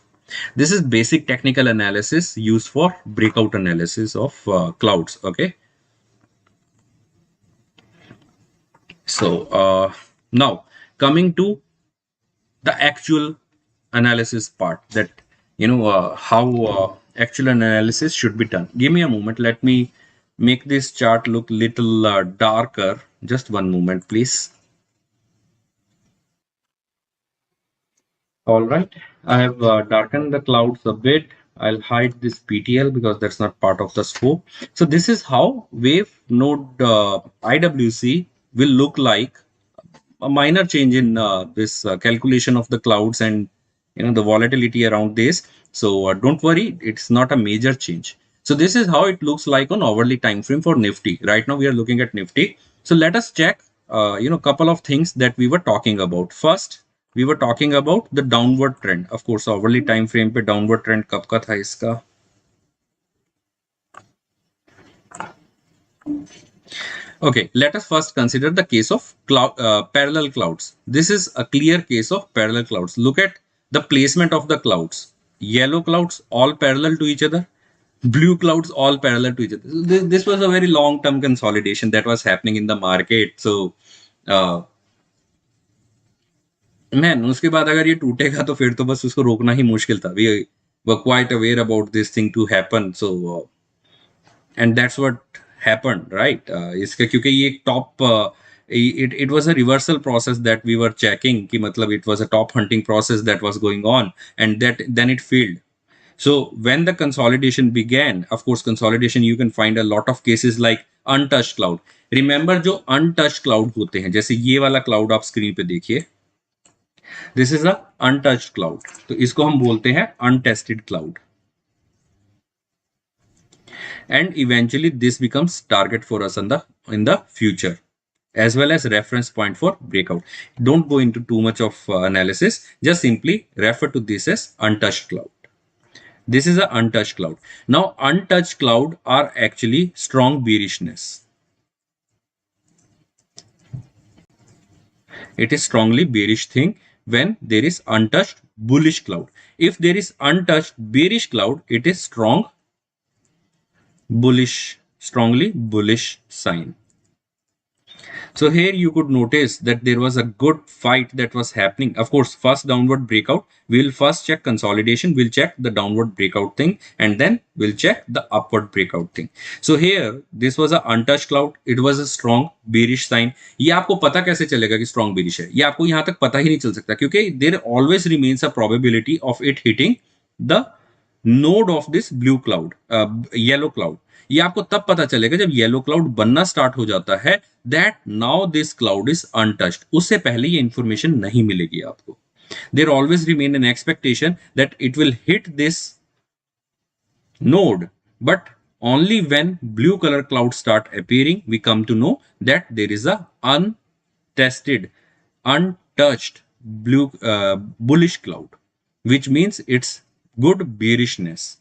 This is basic technical analysis used for breakout analysis of clouds. Okay. So now coming to the actual analysis part, that how actual analysis should be done. Give me a moment. Let me make this chart look little darker. Just one moment, please. All right, I have darkened the clouds a bit. I'll hide this PTL because that's not part of the scope. So this is how wave node IWC will look like. A minor change in this calculation of the clouds and the volatility around this. So don't worry, it's not a major change. So this is how it looks like on hourly time frame for Nifty. Right now we are looking at Nifty. So let us check couple of things that we were talking about. First, we were talking about the downward trend. Of course, hourly time frame पे downward trend कब का था इसका? Okay, let us first consider the case of parallel clouds. This is a clear case of parallel clouds. Look at the placement of the clouds. Yellow clouds all parallel to each other. Blue clouds all parallel to each other. This was a very long-term consolidation that was happening in the market. So, man उसके बाद अगर ये टूटेगा तो फिर तो बस उसको रोकना ही मुश्किल था. We were quite aware about this thing to happen. So, and that's what happened, right? इसका क्योंकि ये एक top it was a reversal process that we were checking कि मतलब it was a top hunting process that was going on, and that then it failed. So when the consolidation began, of course consolidation you can find a lot of cases like untouched cloud. Remember जो untouched cloud होते हैं, जैसे ये वाला cloud आप screen पे देखिए, this is a untouched cloud, तो इसको हम बोलते हैं untested cloud. And eventually this becomes target for us in the future, as well as reference point for breakout. Don't go into too much of analysis, just simply refer to this as untouched cloud. This is a untouched cloud. Now untouched cloud are actually strong bearishness. It is strongly bearish thing when there is untouched bullish cloud. If there is untouched bearish cloud, it is strongly bullish sign. So here you could notice that there was a good fight that was happening. Of course, first downward breakout, we'll first check consolidation, we'll check the downward breakout thing, and then we'll check the upward breakout thing. So here, this was a untouched cloud. It was a strong bearish sign. ये आपको पता कैसे चलेगा कि strong bearish है? ये आपको यहाँ तक पता ही नहीं चल सकता क्योंकि there always remains a probability of it hitting the node of this blue cloud, yellow cloud. ये आपको तब पता चलेगा जब येलो क्लाउड बनना स्टार्ट हो जाता है that now this cloud is untouched. उससे पहले ये इंफॉर्मेशन नहीं मिलेगी आपको. There always remain an expectation that it will hit this node, but only when blue color clouds start appearing we come to know that there is a untested, untouched blue bullish cloud, which means it's good bearishness.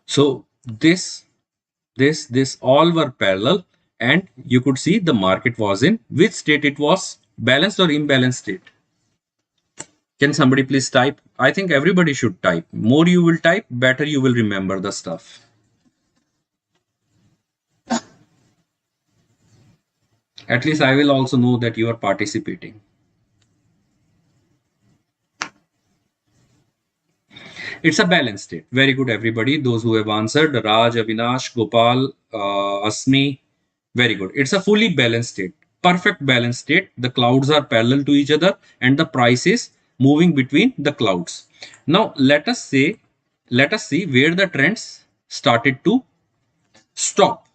So this all were parallel, and you could see the market was in which state it was, balanced or imbalanced state. Can somebody please type? I think everybody should type. More you will type, better you will remember the stuff. At least I will also know that you are participating. It's a balanced state. Very good, everybody. Those who have answered, Raj, Avinash, Gopal, Asmi, very good. It's a fully balanced state. Perfect balanced state. The clouds are parallel to each other and the price is moving between the clouds. Now, let us see where the trends started to stop.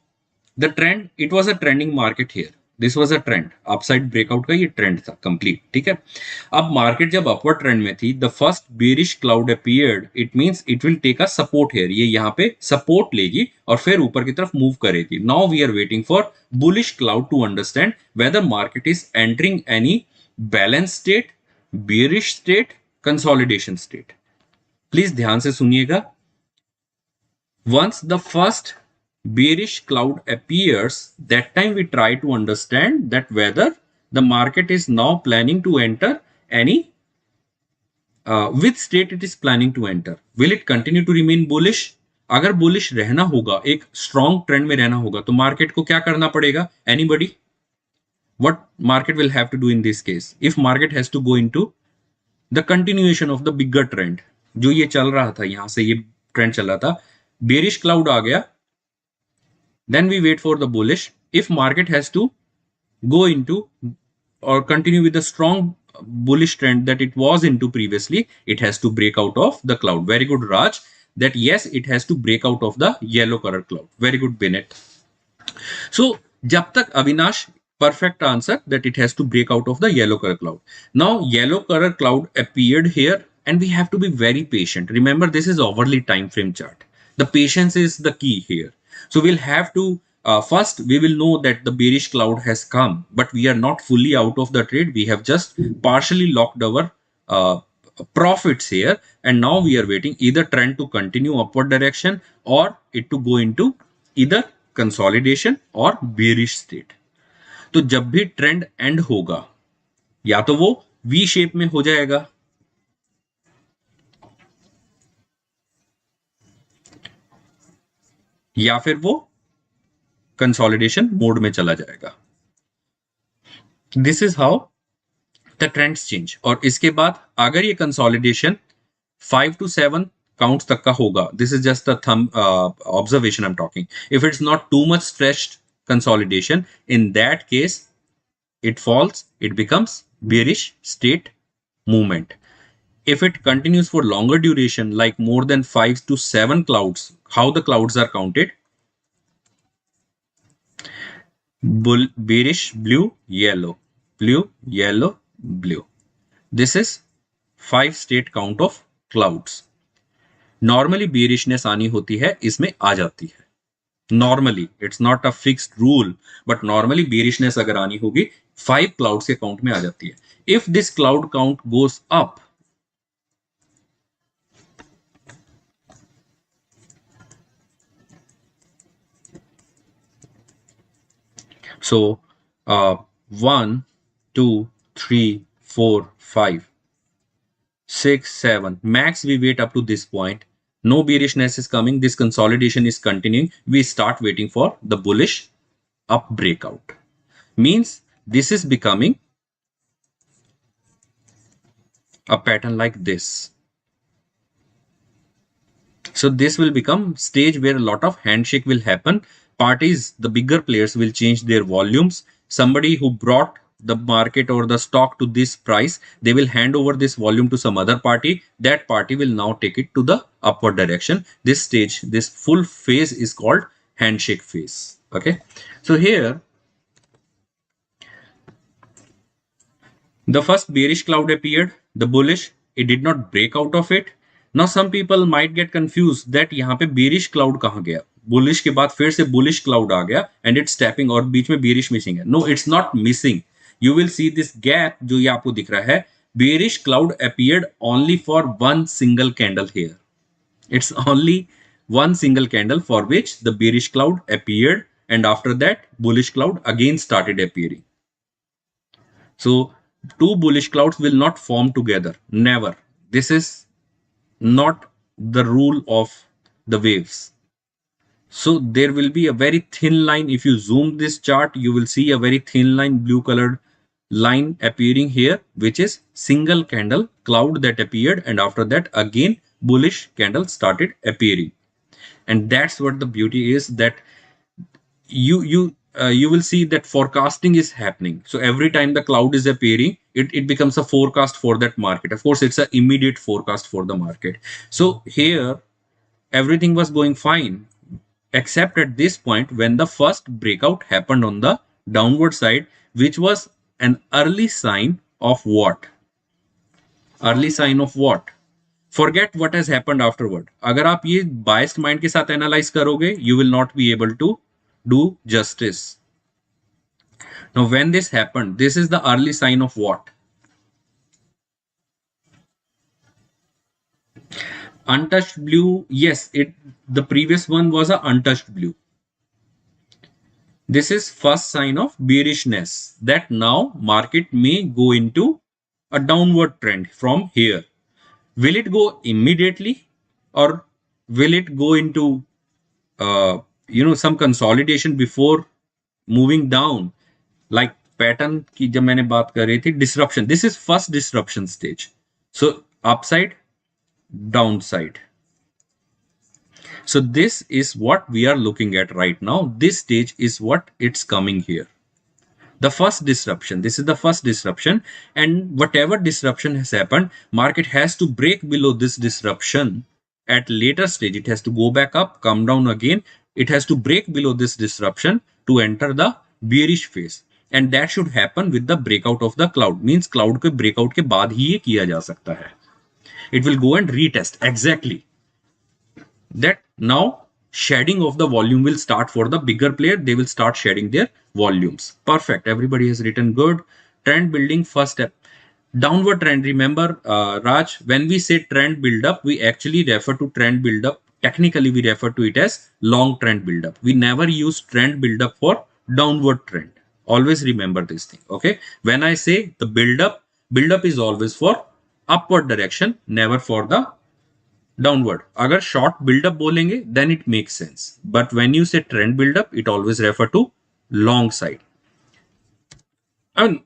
The trend, it was a trending market here. This was a trend. Upside breakout का ये trend था complete. ठीक है, अब market जब upward trend में थी, the first bearish cloud appeared, it means it will take a support here. ये यहाँ पे सपोर्ट लेगी और फिर ऊपर की तरफ मूव करेगी. Now we are waiting for bullish cloud to understand whether market is entering any balance state, bearish state, consolidation state. Please ध्यान से सुनिएगा. Once the first bearish cloud appears, that time we try to understand that whether the market is now planning to enter any which state it is planning to enter. Will it continue to remain bullish? अगर bullish रहना होगा, एक strong trend में रहना होगा, तो market को क्या करना पड़ेगा? Anybody? What market will have to do in this case? If market has to go into the continuation of the bigger trend, जो ये चल रहा था, यहाँ से ये ट्रेंड चल रहा था, bearish cloud आ गया, then we wait for the bullish. If market has to go into or continue with the strong bullish trend that it was into previously, it has to break out of the cloud. Very good, Raj, that yes, it has to break out of the yellow color cloud. Very good, Bennett. So jab tak Avinash, perfect answer that it has to break out of the yellow color cloud. Now yellow color cloud appeared here and we have to be very patient. Remember, this is overly time frame chart. The patience is the key here. So we'll have to first we will know that the bearish cloud has come, but we are not fully out of the trade. We have just partially locked our profits here, and now we are waiting either trend to continue upward direction or it to go into either consolidation or bearish state. तो जब भी trend and होगा, या तो वो V shape में हो जाएगा, या फिर वो कंसोलिडेशन मोड में चला जाएगा. This is how the trends change. और इसके बाद अगर ये कंसोलिडेशन 5 to 7 काउंट्स तक का होगा, this is just a thumb observation I am talking. If it's not too much stretched consolidation, in that case it falls, it becomes bearish state movement. If it continues for longer duration, like more than 5 to 7 clouds, how the clouds are counted? Bearish, blue, yellow, blue, yellow, blue. This is 5 state count of clouds. Normally bearishness आनी होती है, इसमें आ जाती है. Normally, it's not a fixed rule, but normally bearishness अगर आनी होगी 5 clouds के काउंट में आ जाती है. If this cloud count goes up, so 1, 2, 3, 4, 5, 6, 7, max we wait up to this point. No bearishness is coming, this consolidation is continuing, we start waiting for the bullish up breakout. means this is becoming a pattern like this. So this will become stage where a lot of handshake will happen. Parties, the bigger players will change their volumes. Somebody who brought the market or the stock to this price, they will hand over this volume to some other party. That party will now take it to the upward direction. This stage, this full phase is called handshake phase. Okay. So here the first bearish cloud appeared, the bullish, it did not break out of it. Now some people might get confused that यहाँ पे bearish cloud कहाँ गया? Bullish के बाद फिर से bullish cloud आ गया and it's tapping और बीच में bearish missing है. No, it's not missing. You will see this gap जो ये आपको दिख रहा है. Bearish cloud appeared only for one single candle here. It's only one single candle for which the bearish cloud appeared, and after that bullish cloud again started appearing. So two bullish clouds will not form together. Never. This is not the rule of the waves. So there will be a very thin line. If you zoom this chart, you will see a very thin line, blue colored line appearing here, which is single candle cloud that appeared, and after that again bullish candle started appearing. And that's what the beauty is, that you will see that forecasting is happening. So every time the cloud is appearing, it becomes a forecast for that market. Of course, it's an immediate forecast for the market. So here everything was going fine, except at this point when the first breakout happened on the downward side, which was an early sign of what? Early sign of what? Forget what has happened afterward. अगर आप ये biased mind के साथ analyze करोगे, you will not be able to do justice. Now when this happened, this is the early sign of what? Untouched blue. Yes, the previous one was a untouched blue. This is first sign of bearishness, that now market may go into a downward trend from here. Will it go immediately, or will it go into some consolidation before moving down? Like pattern की जब मैंने बात कर रही थी, disruption. This is first disruption stage. So upside, downside. So this is what we are looking at right now. This stage is what it's coming here. The first disruption. This is the first disruption, and whatever disruption has happened, market has to break below this disruption. At later stage, it has to go back up, come down again. It has to break below this disruption to enter the bearish phase, and that should happen with the breakout of the cloud. Means cloud के breakout के बाद ही ये किया जा सकता है. It will go and retest exactly that. Now shedding of the volume will start for the bigger player. They will start shedding their volumes. Perfect. Everybody has written good. Trend building, first step. Downward trend. Remember, Raj, when we say trend build up, we actually refer to trend build up. Technically, we refer to it as long trend build up. We never use trend build up for downward trend. Always remember this thing. Okay. When I say the build up is always for upward direction, never for the downward. अगर short build up बोलेंगे, then it makes sense. But when you say trend build up, it always refer to long side. I mean,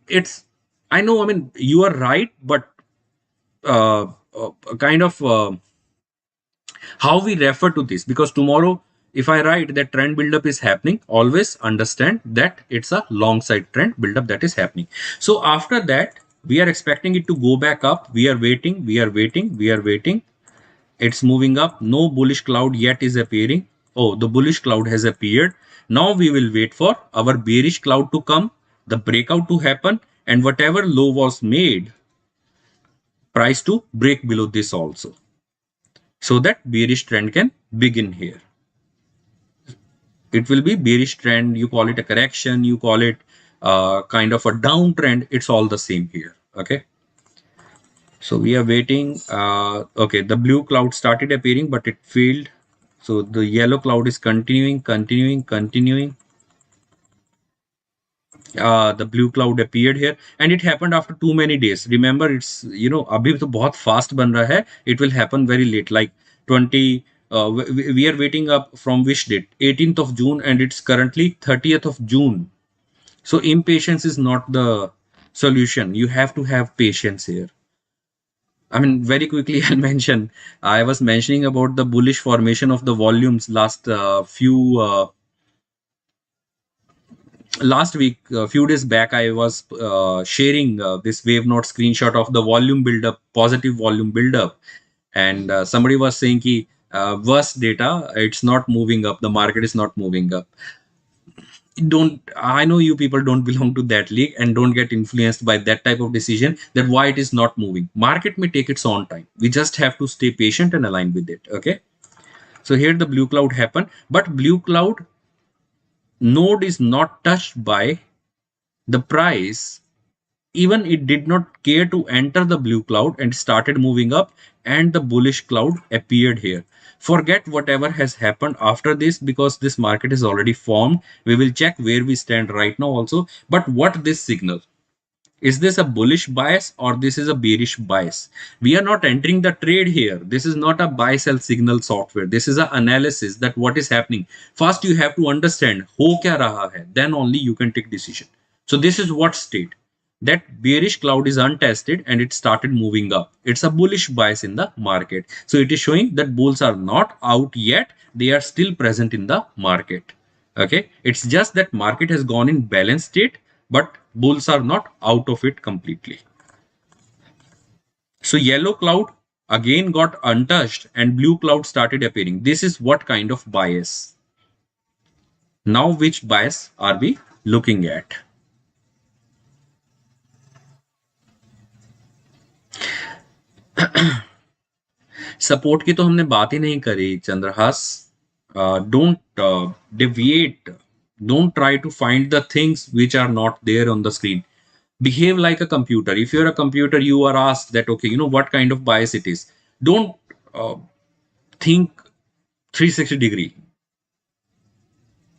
I know, I mean, you are right, but kind of how we refer to this, because tomorrow, if I write that trend build up is happening, always understand that it's a long side trend build up that is happening. So after that, we are expecting it to go back up. We are waiting, we are waiting, we are waiting. It's moving up. No bullish cloud yet is appearing. Oh, the bullish cloud has appeared. Now we will wait for our bearish cloud to come, the breakout to happen, and whatever low was made, price to break below this also, so that bearish trend can begin here. It will be bearish trend. You call it a correction, you call it kind of a downtrend. It's all the same here. Okay. So we are waiting. Okay, the blue cloud started appearing, but it failed. So the yellow cloud is continuing. The blue cloud appeared here, and it happened after too many days. Remember, it's अभी तो बहुत fast बन रहा है. It will happen very late, like 20. We are waiting up from which date? 18th of June, and it's currently 30th of June. So impatience is not the solution. You have to have patience here. I mean, very quickly, I'll mention. I was mentioning about the bullish formation of the volumes last week, a few days back. I was sharing this WaveNote screenshot of the volume buildup, positive volume buildup, and somebody was saying ki, worst data, it's not moving up. The market is not moving up. Don't I know you people don't belong to that league and don't get influenced by that type of decision that why it is not moving. Market may take its own time. We just have to stay patient and align with it. Okay. So here the blue cloud happened, but blue cloud node is not touched by the price. Even it did not care to enter the blue cloud and started moving up, and the bullish cloud appeared here. Forget whatever has happened after this because this market is already formed. We will check where we stand right now also. But what this signal? Is this a bullish bias or this is a bearish bias? We are not entering the trade here. This is not a buy sell signal software. This is an analysis that what is happening. First you have to understand ho kya raha hai, then only you can take decision. So this is what state that bearish cloud is untested and it started moving up. It's a bullish bias in the market. So it is showing that bulls are not out yet. They are still present in the market. Okay, it's just that market has gone in balanced state, but bulls are not out of it completely. So yellow cloud again got untouched and blue cloud started appearing. This is what kind of bias? Now which bias are we looking at? Support की तो हमने बात ही नहीं करी Chandrahas. Don't deviate. Don't try to find the things which are not there on the screen. Behave like a computer. If you're a computer, you are asked that, okay, what kind of bias it is. Don't think 360-degree.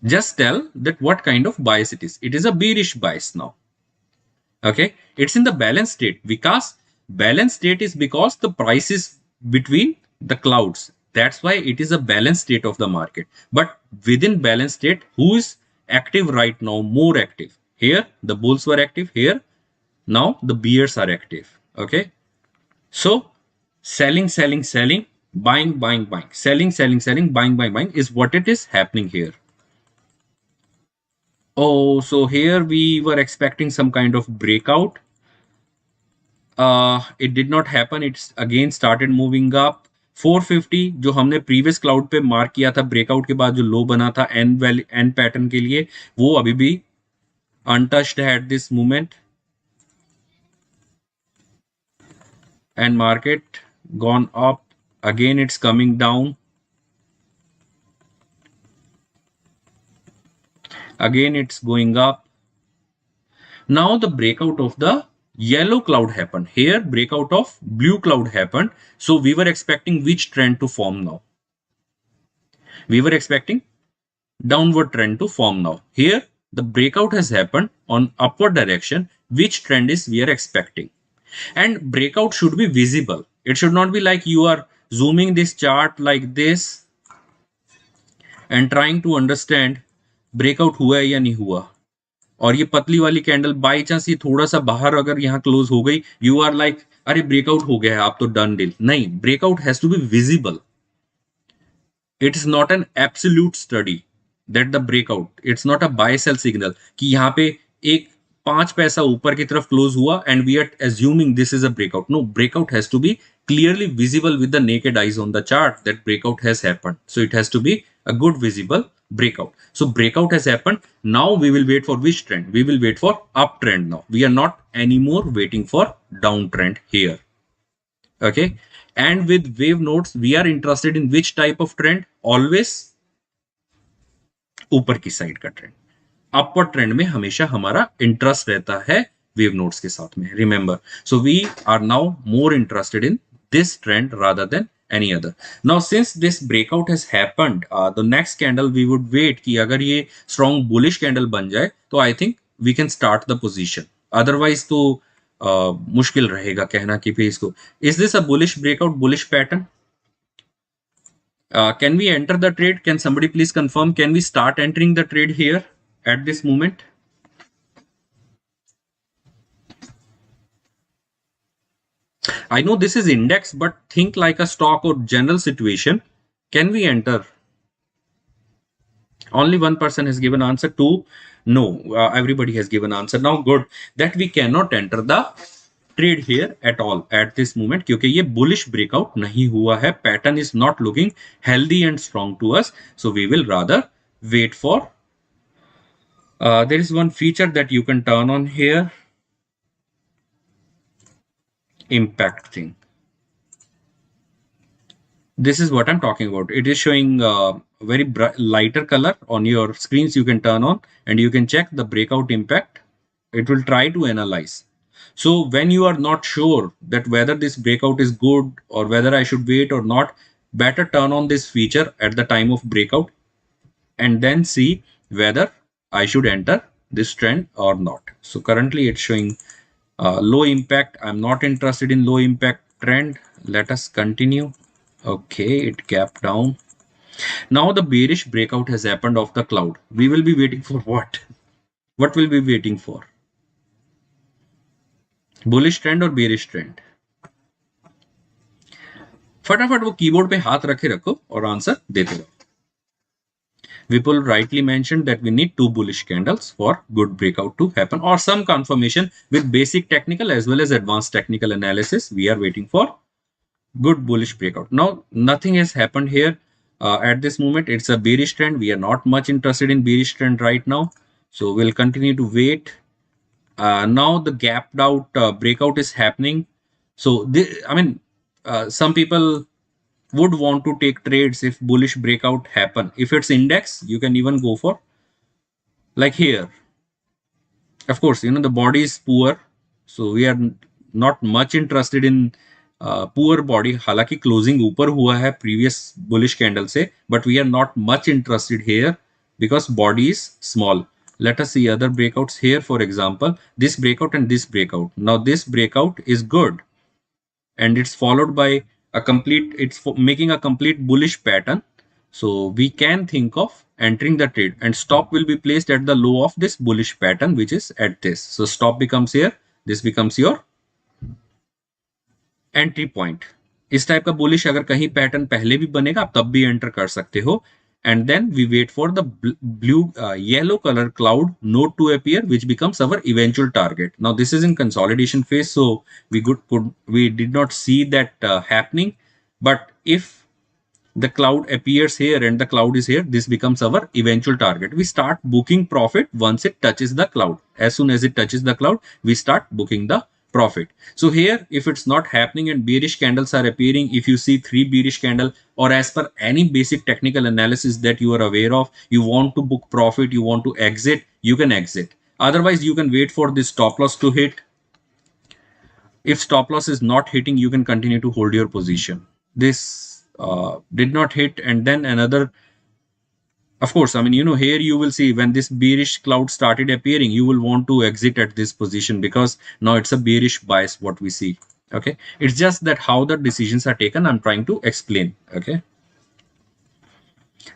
Just tell that what kind of bias it is. It is a bearish bias now. Okay, it's in the balanced state. Because balanced state is because the price is between the clouds. That's why it is a balanced state of the market. But within balanced state, who is active right now? More active. Here the bulls were active. Here now the bears are active. Okay, so selling, selling, selling, buying, buying, buying, selling, selling, selling, buying, buying, buying is what it is happening here. Oh, so here we were expecting some kind of breakout. It did not happen. It's again started moving up. 450 जो हमने previous cloud पे mark किया था breakout के बाद जो लो बना था एन वैल्यू एन पैटर्न के लिए, वो अभी भी अनटच्ड है at this moment. And market gone up again, it's coming down again, it's going up. Now the breakout of the yellow cloud happened here, breakout of blue cloud happened. So we were expecting which trend to form now? We were expecting downward trend to form now. Here the breakout has happened on upward direction. Which trend is we are expecting? And breakout should be visible. It should not be like you are zooming this chart like this and trying to understand breakout हुआ है या नहीं हुआ. और ये पतली वाली candle by chance ये थोड़ा सा बाहर अगर यहाँ क्लोज हो गई, यू आर लाइक अरे ब्रेकआउट हो गया है आप तो डन डील. नहीं, breakout has to be visible. It is not an absolute study that the breakout, it's not a buy sell signal कि यहाँ पे एक 5 पैसा ऊपर की तरफ क्लोज हुआ and we are assuming this is a breakout. No, breakout has to be clearly visible with the naked eyes on the chart that breakout has happened. So it has to be a good visible breakout. So breakout has happened. Now we will wait for which trend? We will wait for uptrend now. We are not anymore waiting for downtrend here. Okay. And with wave nodes, we are interested in which type of trend? Always ऊपर की side का trend. Upward trend में हमेशा हमारा interest रहता है wave notes के साथ में. Remember, so we are now more interested in this trend rather than any other. Now since this breakout has happened, the next candle we would wait कि अगर ये strong bullish candle बन जाए तो I think we can start the position. Otherwise तो मुश्किल रहेगा कहना कि भी इसको. Is this a bullish breakout, bullish pattern? Can we enter the trade? Can somebody please confirm? Can we start entering the trade here at this moment? I know this is index, but think like a stock or general situation. Can we enter? Only one person has given answer. Two, no. Everybody has given answer. Now, good that we cannot enter the trade here at all at this moment क्योंकि ये bullish breakout नहीं हुआ है. Pattern is not looking healthy and strong to us. So we will rather wait for. There is one feature that you can turn on here. Impact thing. This is what I'm talking about. It is showing very bright, lighter color on your screens. You can turn on and you can check the breakout impact. It will try to analyze. So when you are not sure that whether this breakout is good or whether I should wait or not, better turn on this feature at the time of breakout and then see whether I should enter this trend or not. So currently it's showing low impact. I'm not interested in low impact trend. Let us continue. Okay, it gapped down. Now the bearish breakout has happened off the cloud. We will be waiting for what? What will we be waiting for? Bullish trend or bearish trend? फटाफट वो keyboard पे हाथ रखे रखो और answer देते रहो. Vipul rightly mentioned that we need two bullish candles for good breakout to happen or some confirmation with basic technical as well as advanced technical analysis. We are waiting for good bullish breakout. Now, nothing has happened here at this moment. It's a bearish trend. We are not much interested in bearish trend right now. So we'll continue to wait. Now the gapped out breakout is happening. So, some people would want to take trades if bullish breakout happen. If it's index, you can even go for like here. Of course, the body is poor, so we are not much interested in poor body. हालांकि closing ऊपर हुआ है previous bullish candle से, but we are not much interested here because body is small. Let us see other breakouts here. For example, this breakout and this breakout. Now this breakout is good and it's followed by a complete, making a complete bullish pattern. So we can think of entering the trade and stop will be placed at the low of this bullish pattern, which is at this. So stop becomes here. This becomes your entry point. इस type का bullish अगर कहीं pattern पहले भी बनेगा आप तब भी एंटर कर सकते हो. And then we wait for the yellow color cloud node to appear, which becomes our eventual target. Now this is in consolidation phase, so we did not see that happening. But if the cloud appears here and the cloud is here, this becomes our eventual target. We start booking profit once it touches the cloud. As soon as it touches the cloud, we start booking the profit. So here, if it's not happening and bearish candles are appearing, if you see 3 bearish candle or as per any basic technical analysis that you are aware of, you want to book profit, you want to exit, you can exit. Otherwise, you can wait for this stop loss to hit. If stop loss is not hitting, you can continue to hold your position. This did not hit, and then another. Of course, here you will see when this bearish cloud started appearing, you will want to exit at this position because now it's a bearish bias what we see. Okay, it's just that how the decisions are taken, I'm trying to explain. Okay,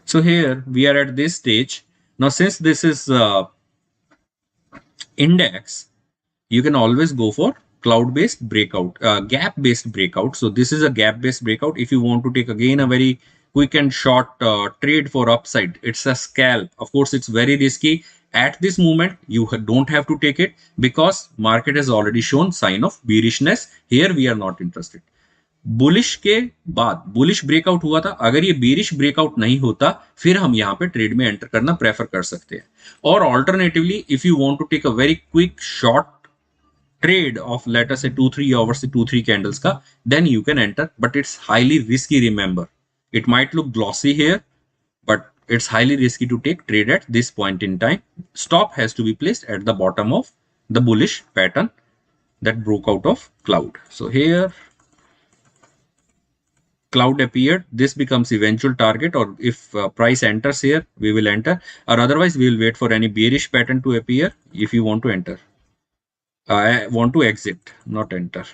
so here we are at this stage. Now, since this is index, you can always go for cloud based breakout, gap based breakout. So this is a gap based breakout. If you want to take again a very quick and short trade for upside, it's a scalp. Of course, it's very risky at this moment. You don't have to take it because market has already shown sign of bearishness. Here we are not interested. Bullish के बाद bullish breakout हुआ था, अगर ये bearish breakout नहीं होता फिर हम यहाँ पे ट्रेड में एंटर करना प्रेफर कर सकते हैं. और alternatively if you want to take a very quick short trade of let us say 2-3 hours से 2-3 candles का, then you can enter, but it's highly risky. Remember, it might look glossy here, but it's highly risky to take trade at this point in time. Stop has to be placed at the bottom of the bullish pattern that broke out of cloud. So here cloud appeared, this becomes eventual target, or if price enters here we will enter, or otherwise we will wait for any bearish pattern to appear if you want to enter. I want to exit, not enter.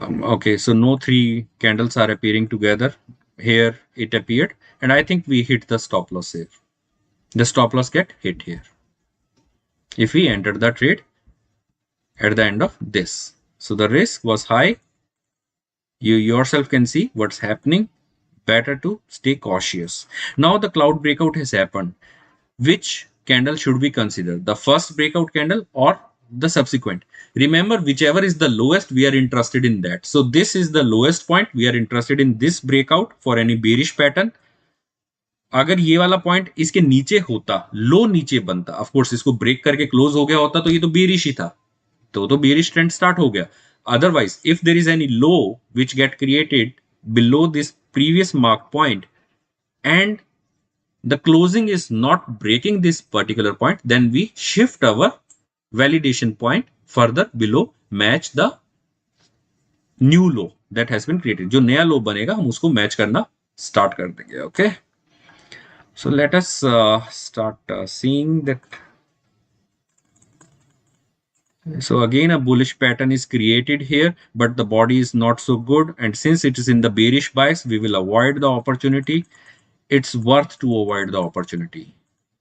Okay, so no 3 candles are appearing together. Here it appeared, and I think we hit the stop loss here. The stop loss get hit here. If we enter the trade, at the end of this. So the risk was high. You yourself can see what's happening. Better to stay cautious. Now the cloud breakout has happened. Which candle should we consider? The first breakout candle or the subsequent? Remember, whichever is the lowest, we are interested in that. So this is the lowest point. We are interested in this breakout for any bearish pattern. अगर ये वाला point इसके नीचे होता, लो नीचे बनता, of course इसको break करके क्लोज हो गया होता तो ये तो बेरिश ही था, तो बेरिश ट्रेंड स्टार्ट हो गया. Otherwise, if there is any low which get created below this previous mark point and the closing is not breaking this particular point, then we shift our validation point further below, match the new low that has been created. जो नया लो बनेगा हम उसको match करना start कर देंगे. Okay, so let us start seeing that. So again, a bullish pattern is created here, but the body is not so good. And since it is in the bearish bias, we will avoid the opportunity. It's worth to avoid the opportunity.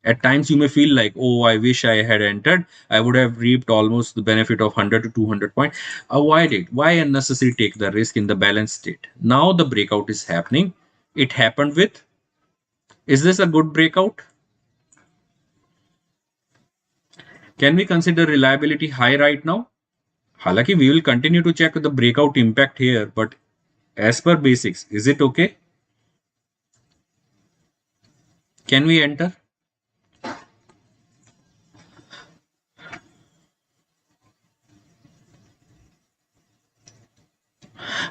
At times you may feel like, oh, I wish I had entered. I would have reaped almost the benefit of 100 to 200 points. Avoid it. Why unnecessarily take the risk in the balanced state? Now the breakout is happening. It happened with, is this a good breakout? Can we consider reliability high right now? हालांकि we will continue to check the breakout impact here, but as per basics, is it okay? Can we enter?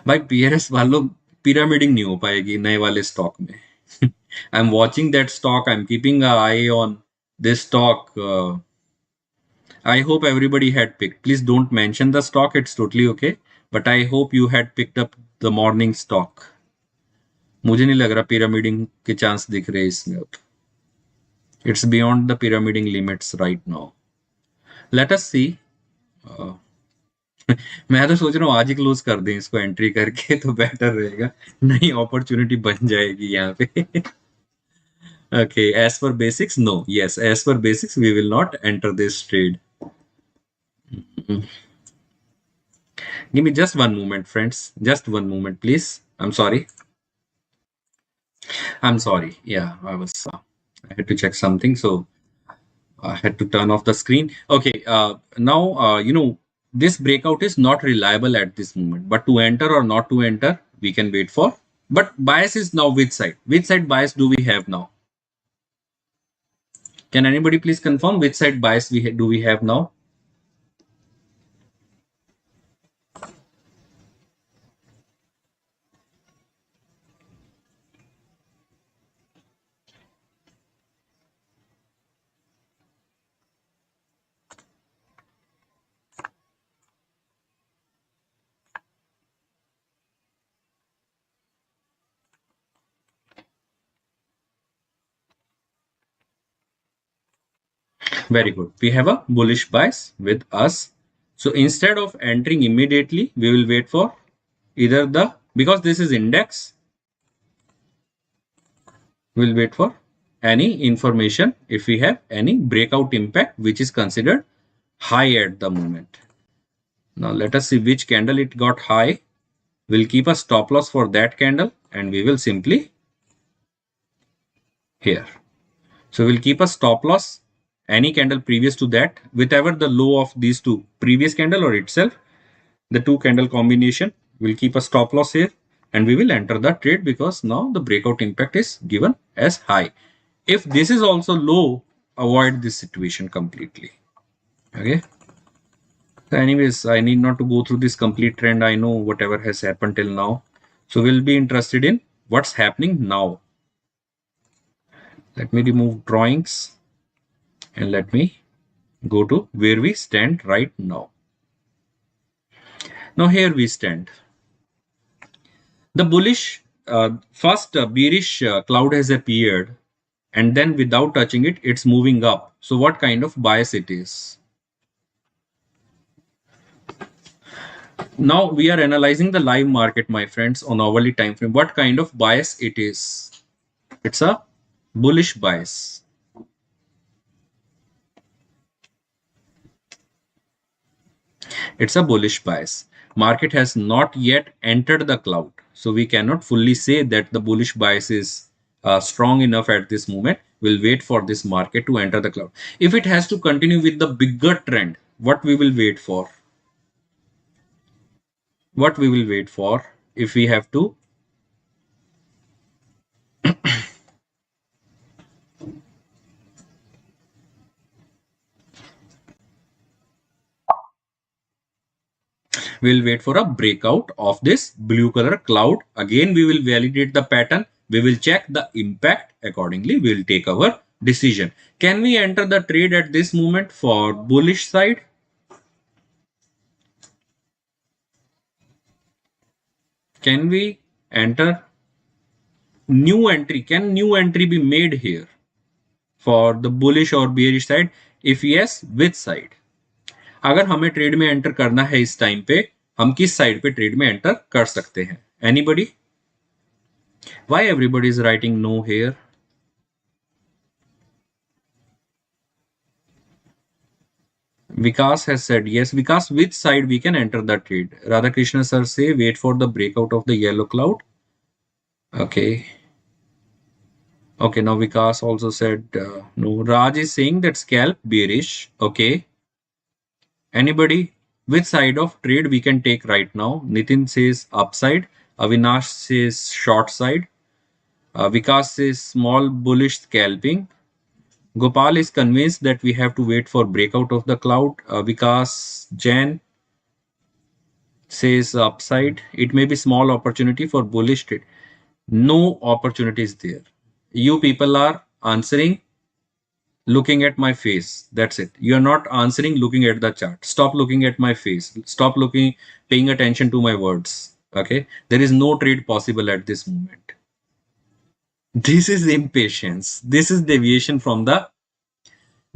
भाई PRS वालों pyramiding नहीं हो पाएगी नए वाले stock में. I am watching that stock, I am keeping a I on this stock. I hope everybody had picked. Please don't mention the stock, it's totally okay. But I hope you had picked up the morning stock. मुझे नहीं लग रहा pyramiding के chance दिख रहे इसमें अब. It's beyond the pyramiding limits right now. Let us see. मैं तो सोच रहा हूँ आज ही क्लोज कर दें इसको एंट्री करके तो बेटर रहेगा, नई अपॉर्चुनिटी बन जाएगी यहाँ पे. Okay, as per basics, no. Yes, as per basics, we will not enter this trade. Give me just one moment, friends. Just one moment, please. I'm sorry. I'm sorry. Yeah, I had to check something, so I had to turn off the screen. Okay, now, this breakout is not reliable at this moment, but to enter or not to enter, we can wait for. But bias is now which side? Which side bias do we have now? Can anybody please confirm which side bias do we have now? Very good. We have a bullish bias with us. So instead of entering immediately, we will wait for either because this is index, we'll wait for any information if we have any breakout impact which is considered high at the moment. Now let us see which candle it got high. We'll keep a stop loss for that candle and we will simply here. So we'll keep a stop loss any candle previous to that, whichever the low of these two, previous candle or itself, the two candle combination. We'll keep a stop loss here and we will enter the trade because now the breakout impact is given as high. If this is also low, avoid this situation completely. Okay. So anyways, I need not to go through this complete trend. I know whatever has happened till now. So we'll be interested in what's happening now. Let me remove drawings and let me go to where we stand right now. Now here we stand. The bullish first bearish cloud has appeared and then without touching it, it's moving up. So what kind of bias it is? Now we are analyzing the live market, my friends, on hourly time frame. What kind of bias it is? It's a bullish bias. It's a bullish bias. Market has not yet entered the cloud, so we cannot fully say that the bullish bias is strong enough at this moment. We'll wait for this market to enter the cloud. If it has to continue with the bigger trend, what we will wait for? What we will wait for if we have to? We'll wait for a breakout of this blue color cloud. Again, we will validate the pattern. We will check the impact. Accordingly, we will take our decision. Can we enter the trade at this moment for bullish side? Can we enter new entry? Can new entry be made here for the bullish or bearish side? If yes, which side? अगर हमें trade में enter करना है इस time पे, हम किस side पे ट्रेड में एंटर कर सकते हैं? Anybody? Why everybody is writing no here? Vikas has said yes. Vikas, which side we can enter the trade? Radhakrishna sir say wait for the breakout of the yellow cloud. Okay. Okay, now Vikas also said no. Raj is saying that scalp bearish. Okay. Anybody? Which side of trade we can take right now? Nitin says upside. Avinash says short side. Vikas says small bullish scalping. Gopal is convinced that we have to wait for breakout of the cloud. Vikas Jain says upside. It may be small opportunity for bullish trade. No opportunities there. You people are answering looking at my face. That's it. You are not answering looking at the chart. Stop looking at my face. Stop looking, paying attention to my words. Okay. There is no trade possible at this moment. This is impatience. This is deviation from the.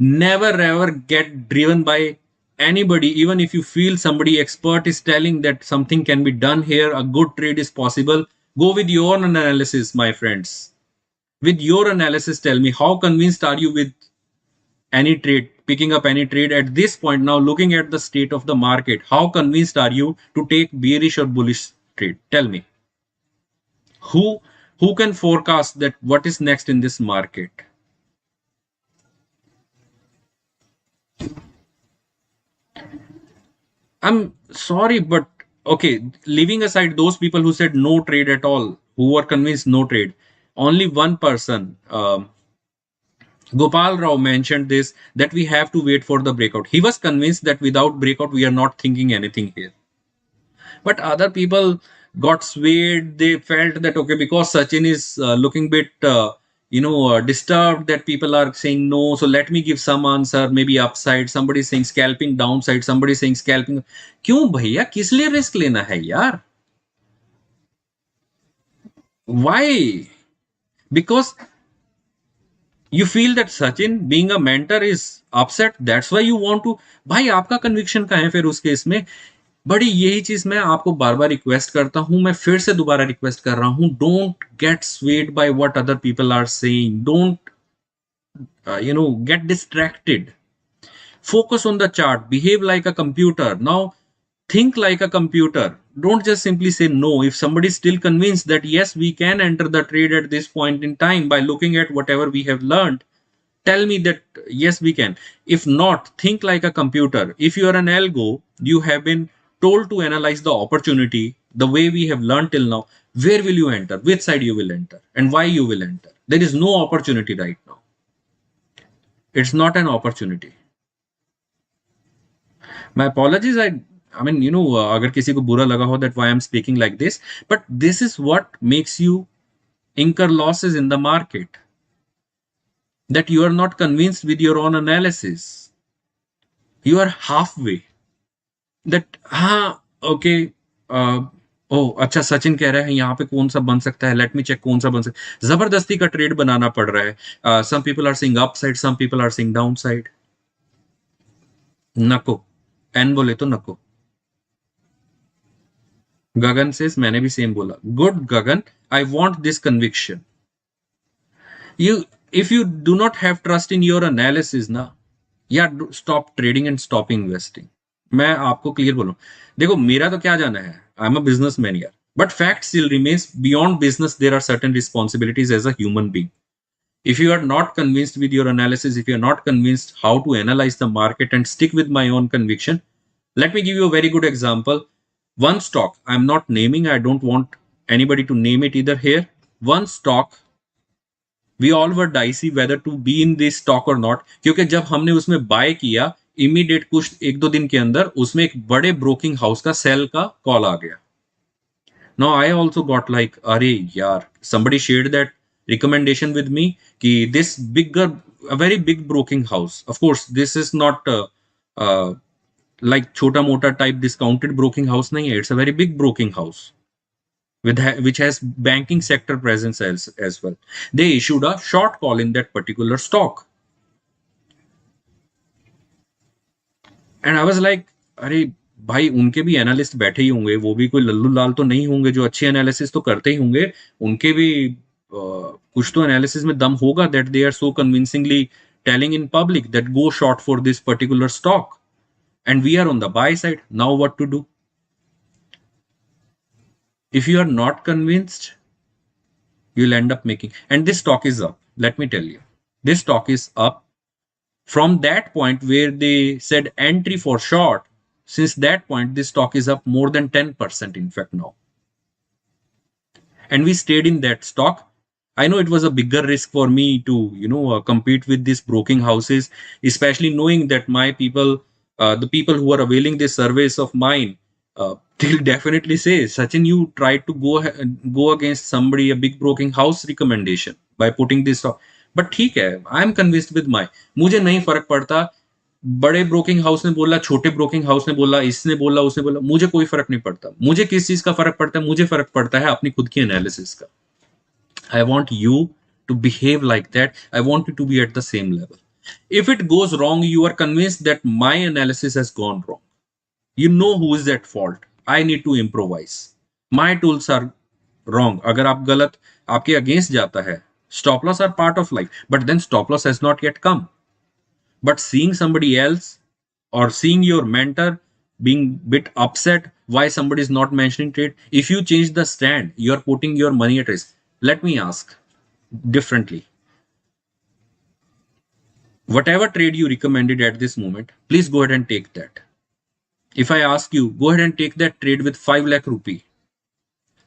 Never ever get driven by anybody. Even if you feel somebody expert is telling that something can be done here, a good trade is possible, go with your own analysis, my friends. With your analysis, tell me how convinced are you with any trade, picking up any trade at this point. Now looking at the state of the market, how convinced are you to take bearish or bullish trade? Tell me. Who can forecast that what is next in this market? I'm sorry, but okay, leaving aside those people who said no trade at all, who were convinced no trade, only one person, Gopal Rao, mentioned this that we have to wait for the breakout. He was convinced that without breakout, we are not thinking anything here. But other people got swayed. They felt that okay, because Sachin is looking bit disturbed, that people are saying no, so let me give some answer, maybe upside. Somebody saying scalping downside, somebody saying scalping. क्यों भैया, किस लिए risk लेना है यार? Why? Because you feel that Sachin being a mentor is upset, that's why you want to. भाई आपका conviction का है फिर उस केस में. बड़ी यही चीज मैं आपको बार बार रिक्वेस्ट करता हूं, मैं फिर से दोबारा रिक्वेस्ट कर रहा हूं, don't get swayed by what other people are saying. Don't get distracted. Focus on the chart, behave like a computer. Now think like a computer. Don't just simply say no. If somebody is still convinced that yes, we can enter the trade at this point in time by looking at whatever we have learned, tell me that yes, we can. If not, think like a computer. If you are an algo, you have been told to analyze the opportunity the way we have learned till now. Where will you enter? Which side you will enter? And why you will enter? There is no opportunity right now. It's not an opportunity. My apologies. I mean, अगर किसी को बुरा लगा हो that why I'm speaking like this, but this is what makes you incur losses in the market. That you are not convinced with your own analysis. You are halfway. That हाँ okay. अच्छा सचिन कह रहा है यहाँ पे कौन सा बन सकता है, लेट मी चेक कौन सा बन सकता है. जबरदस्ती का ट्रेड बनाना पड़ रहा है. Some people are saying upside, some people are saying downside. नको, एन बोले तो नको. गगन से मैंने भी सेम बोला. Good Gagan, I want this conviction. You, if you do not have trust in your analysis, na, yeah, stop trading and stop investing. मैं आपको क्लियर बोलूं, देखो मेरा तो क्या जाना है, I am a business man यार, but fact still remains beyond business there are certain responsibilities as a human being. If you are not convinced with your analysis, if you are not convinced how to analyze the market and stick with my own conviction, let me give you a very good example. One stock, I'm not naming, I don't want anybody to name it either here. One stock, we all were dicey whether to be in this stock or not, क्योंकि जब हमने उसमें bye किया, immediate कुछ एक दो दिन के अंदर उसमें एक बड़े ब्रोकिंग हाउस का सेल का कॉल आ गया. Now I also got like, अरे यार, somebody shared that recommendation with me कि this bigger, a very big broking house. Of course, this is not uh, like छोटा मोटा type discounted broking house नहीं है. It's a very big broking house with which has banking sector presence as well. They issued a short call in that particular stock, and I was like, अरे भाई, उनके भी analyst बैठे ही होंगे, वो भी कोई लल्लू लाल तो नहीं होंगे, जो अच्छे एनालिसिस तो करते ही होंगे. उनके भी कुछ तो एनालिसिस में दम होगा, that they are so convincingly telling in public that go short for this particular stock, and we are on the buy side. Now what to do? If you are not convinced, you'll end up making, and this stock is up, let me tell you, this stock is up from that point where they said entry for short. Since that point, this stock is up more than 10%, in fact, now. And we stayed in that stock. I know it was a bigger risk for me to, compete with these broking houses, especially knowing that my people, the people who are availing this service of mine, they'll definitely say, Sachin, you tried to go against somebody, a big broking house recommendation by putting this stock. But ठीक है, I M convinced with my, मुझे नहीं फर्क पड़ता. बड़े broking house ने बोला, छोटे ब्रोकिंग हाउस ने बोला, इसने बोला, उसने बोला, मुझे कोई फर्क नहीं पड़ता. मुझे किस चीज का फर्क पड़ता है? मुझे फर्क पड़ता है अपनी खुद की एनालिसिस का. I want you to behave like that. I want you to be at the same level. If it goes wrong, you are convinced that my analysis has gone wrong. You know who is at fault. I need to improvise. My tools are wrong. अगर आप गलत, आपके against जाता है, stop loss are part of life, but then stop loss has not yet come. But seeing somebody else or seeing your mentor being bit upset why somebody is not mentioning trade, if you change the stand, you are putting your money at risk. Let me ask differently. Whatever trade you recommended at this moment, please go ahead and take that. If I ask you, go ahead and take that trade with 5 lakh rupee.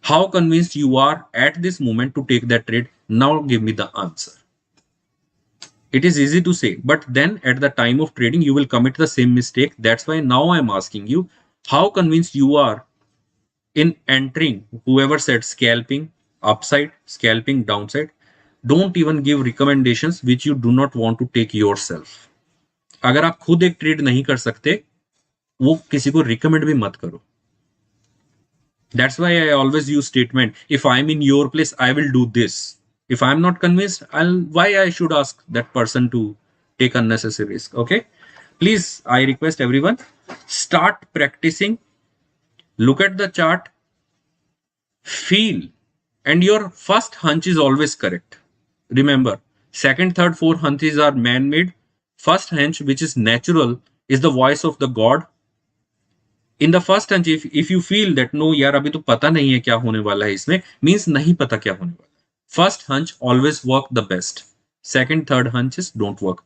How convinced you are at this moment to take that trade? Now give me the answer. It is easy to say, but then at the time of trading, you will commit the same mistake. That's why now I'm asking you, how convinced you are in entering, whoever said scalping, upside, scalping, downside. Don't even give recommendations which you do not want to take yourself. अगर आप खुद एक trade नहीं कर सकते, वो किसी को रिकमेंड भी मत करो. That's why I always use statement. If I'm in your place, I will do this. If I'm not convinced, why I should ask that person to take unnecessary risk? Okay. Please, I request everyone, start practicing. Look at the chart, feel, and your first hunch is always correct. Remember, second, third, fourth hunches are man-made. First hunch, which is natural, is the voice of the God. In the first hunch, if you feel that no यार अभी तो पता नहीं है क्या होने वाला है इसमें, मीन्स नहीं पता क्या होने वाला है. First hunch always work the best. Second third hunches don't work.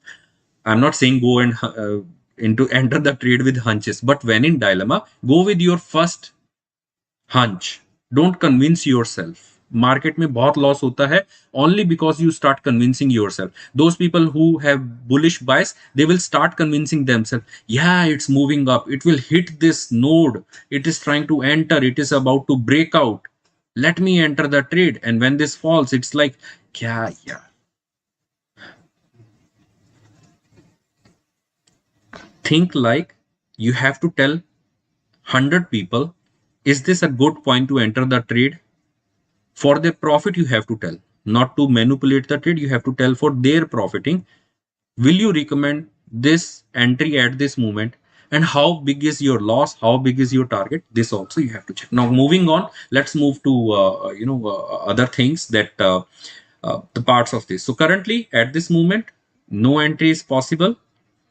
I am not saying go and into enter the trade with hunches, but when in dilemma, go with your first hunch. Don't convince yourself. Market में बहुत loss होता है only because you start convincing yourself. Those people who have bullish bias, they will start convincing themselves, yeah, it's moving up, it will hit this node, it is trying to enter, it is about to break out, let me enter the trade. And when this falls, it's like, yeah. Think like you have to tell 100 people, is this a good point to enter the trade? For their profit, you have to tell, not to manipulate the trade. You have to tell for their profiting. Will you recommend this entry at this moment? And how big is your loss? How big is your target? This also you have to check. Now, moving on, let's move to other things that the parts of this. So currently, at this moment, no entry is possible.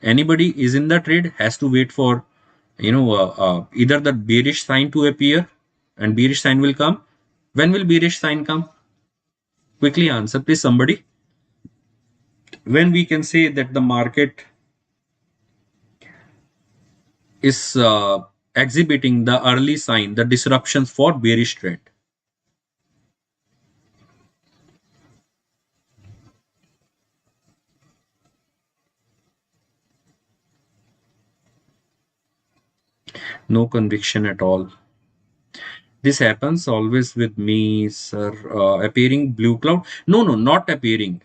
Anybody is in the trade has to wait for either the bearish sign to appear and bearish sign will come. When will bearish sign come? Quickly answer, please, somebody. When we can say that the market is exhibiting the early sign, the disruptions for bearish trend. No conviction at all. This happens always with me, sir. Appearing blue cloud. No, no, not appearing.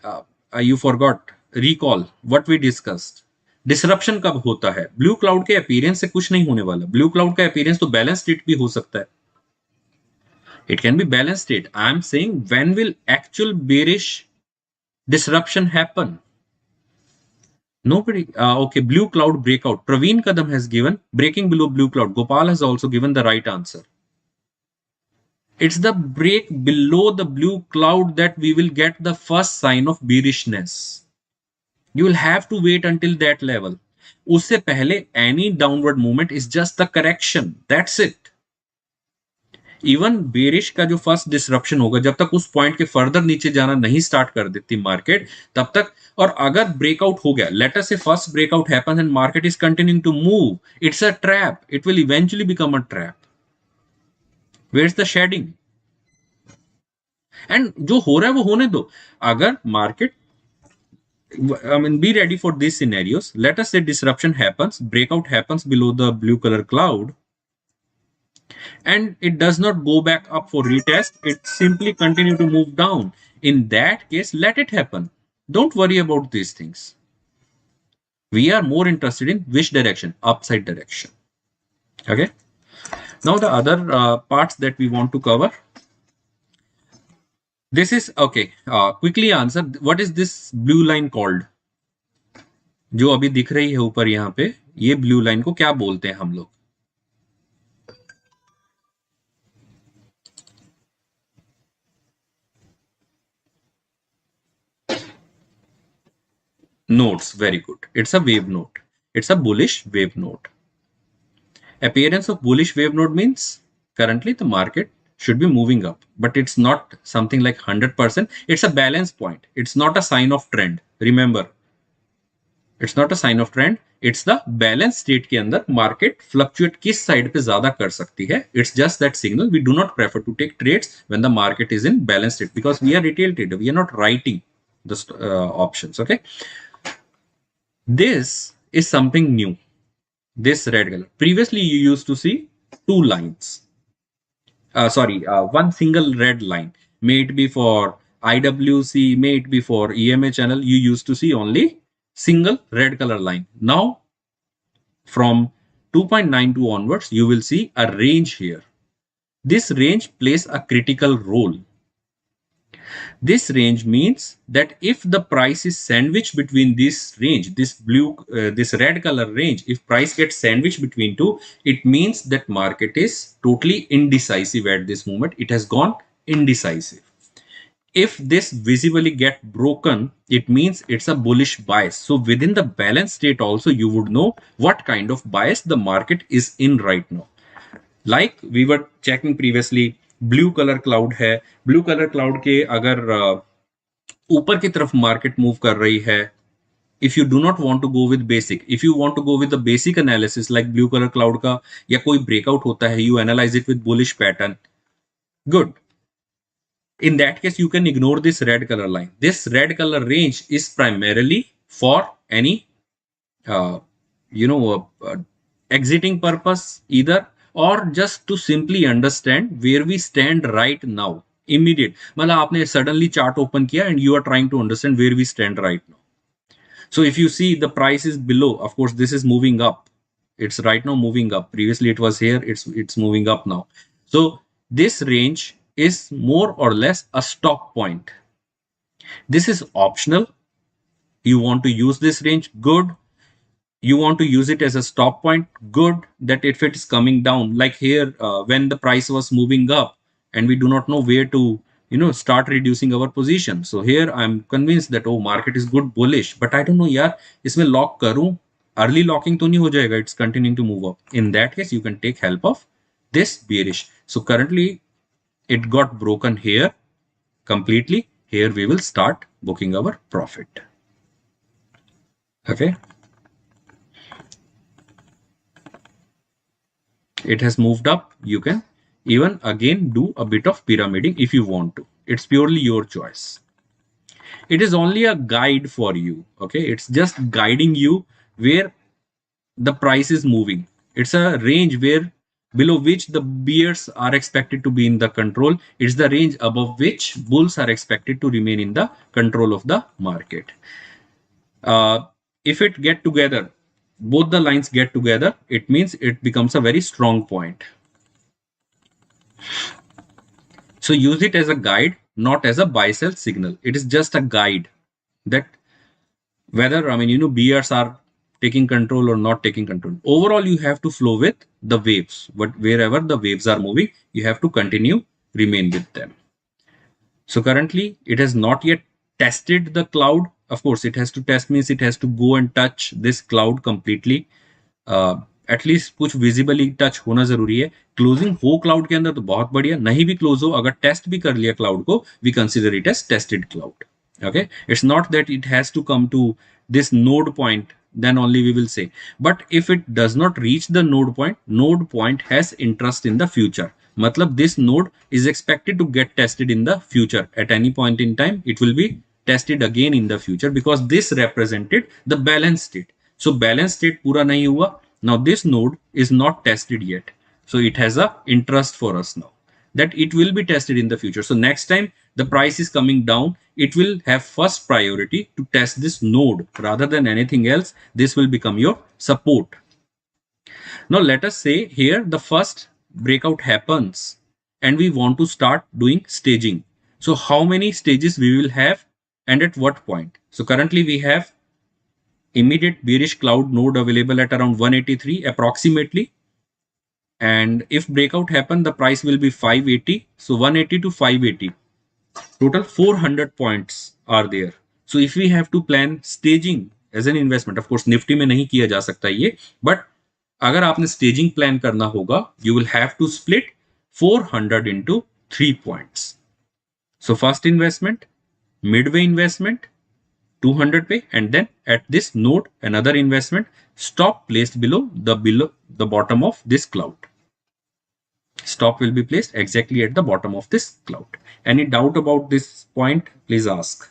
You forgot. Recall what we discussed. Disruption कब होता है? Blue cloud के appearance से कुछ नहीं होने वाला. Blue cloud का अपीयरेंस तो बैलेंस स्टेट भी हो सकता है. It can be balanced state. I am saying when will actual bearish disruption happen? Nobody. Okay, blue cloud breakout. Praveen Kadam has given breaking below blue cloud. Gopal has also given the right answer. It's the break below the blue cloud that we will get the first sign of bearishness. You will have to wait until that level. उससे पहले any downward movement is just the correction. That's it. Even bearish का जो first disruption होगा, जब तक उस point के further नीचे जाना नहीं स्टार्ट कर देती मार्केट, तब तक. और अगर ब्रेकआउट हो गया, let us say first breakout happens and market is continuing to move, it's a trap. It will eventually become a trap. Where is the shading? And जो हो रहा है वो होने दो. अगर market, I mean, be ready for these scenarios. Let us say disruption happens, breakout happens below the blue color cloud, and it does not go back up for retest. It simply continue to move down. In that case, let it happen. Don't worry about these things. We are more interested in which direction? Upside direction. Okay. Now the other parts that we want to cover. This is okay. Quickly answer. What is this blue line called? जो अभी दिख रही है ऊपर यहाँ पे, ये blue line को क्या बोलते हैं हम लोग? Nodes. Very good. It's a wave node. It's a bullish wave node. Appearance of bullish wave node means currently the market should be moving up, but it's not something like 100%. It's a balance point. It's not a sign of trend. Remember, it's not a sign of trend. It's the balance state के अंदर market fluctuate किस side पे ज़्यादा कर सकती है. It's just that signal. We do not prefer to take trades when the market is in balance state because we are retail trader. We are not writing the options. Okay. This is something new. This red color. Previously, you used to see two lines. One single red line. May it be for IWC, may it be for EMA channel. You used to see only single red color line. Now, from 2.92 onwards, you will see a range here. This range plays a critical role. This range means that if the price is sandwiched between this range, this red color range, if price gets sandwiched between two, it means that market is totally indecisive at this moment. It has gone indecisive. If this visibly get broken, it means it's a bullish bias. So within the balance state also, you would know what kind of bias the market is in right now. Like we were checking previously, blue colour cloud है. Blue colour cloud के अगर ऊपर की तरफ market move कर रही है, if you do not want to go with basic, if you want to go with the basic analysis like blue color cloud का, या कोई breakout होता है, you analyze it with bullish pattern, good. In that case, you can ignore this red color line. This red color range is primarily for any uh, exiting purpose either, or just to simply understand where we stand right now. Immediate, मतलब आपने suddenly chart open किया and you are trying to understand where we stand right now. So if you see the price is below, of course this is moving up. It's right now moving up. Previously it was here. It's moving up now. So this range is more or less a stop point. This is optional. You want to use this range, good. You want to use it as a stop point, good. That if it is coming down, like here, when the price was moving up and we do not know where to start reducing our position. So here I'm convinced that, oh, market is good bullish, but I don't know, yaar, isme lock karu. Early locking तो नहीं हो जाएगा, it's continuing to move up. In that case you can take help of this bearish. So currently it got broken here completely. Here we will start booking our profit. Okay, it has moved up. You can even again do a bit of pyramiding if you want to. It's purely your choice. It is only a guide for you. Okay, it's just guiding you where the price is moving. It's a range where below which the bears are expected to be in the control. It's the range above which bulls are expected to remain in the control of the market. If it get together, both the lines get together, it means it becomes a very strong point. So use it as a guide, not as a buy sell signal. It is just a guide that whether, I mean, bears are taking control or not taking control. Overall, you have to flow with the waves. But wherever the waves are moving, you have to continue remain with them. So currently, it has not yet tested the cloud. Of course, it has to test means it has to go and touch this cloud completely. At least कुछ visibly touch होना जरूरी है. Closing हो cloud के अंदर तो बहुत बढ़िया, नहीं भी क्लोज हो, अगर टेस्ट भी कर लिया क्लाउड को, we consider it as tested cloud. Okay, it's not that it has to come to this node point, then only we will say. But if it does not reach the node point has interest in the future. Matlab this node is expected to get tested in the future. At any point in time it will be tested again in the future because this represented the balance state. So balance state pura nahi hua. Now this node is not tested yet, so it has a interest for us now that it will be tested in the future. So next time the price is coming down, it will have first priority to test this node rather than anything else. This will become your support. Now let us say here the first breakout happens and we want to start doing staging. So how many stages we will have and at what point? So currently we have immediate bearish cloud node available at around 183 approximately. And if breakout happen, the price will be 580. So 180 to 580, total 400 points are there. So if we have to plan staging as an investment, of course Nifty में नहीं किया जा सकता ये, but अगर आपने staging plan करना होगा, you will have to split 400 into 3 points. So first investment, midway investment, 200 pay, and then at this node another investment, stop placed below the bottom of this cloud. Stop will be placed exactly at the bottom of this cloud. Any doubt about this point, please ask.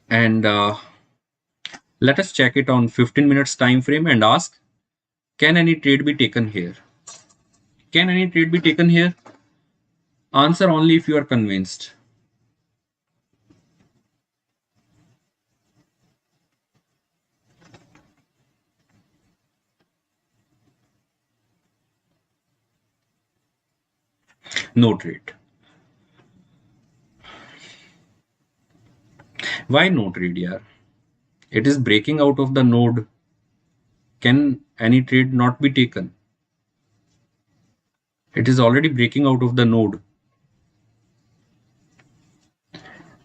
And let us check it on 15 minutes time frame and ask, can any trade be taken here? Can any trade be taken here? Answer only if you are convinced. No trade. Why no trade, yaar? It is breaking out of the node. Can any trade not be taken? It is already breaking out of the node.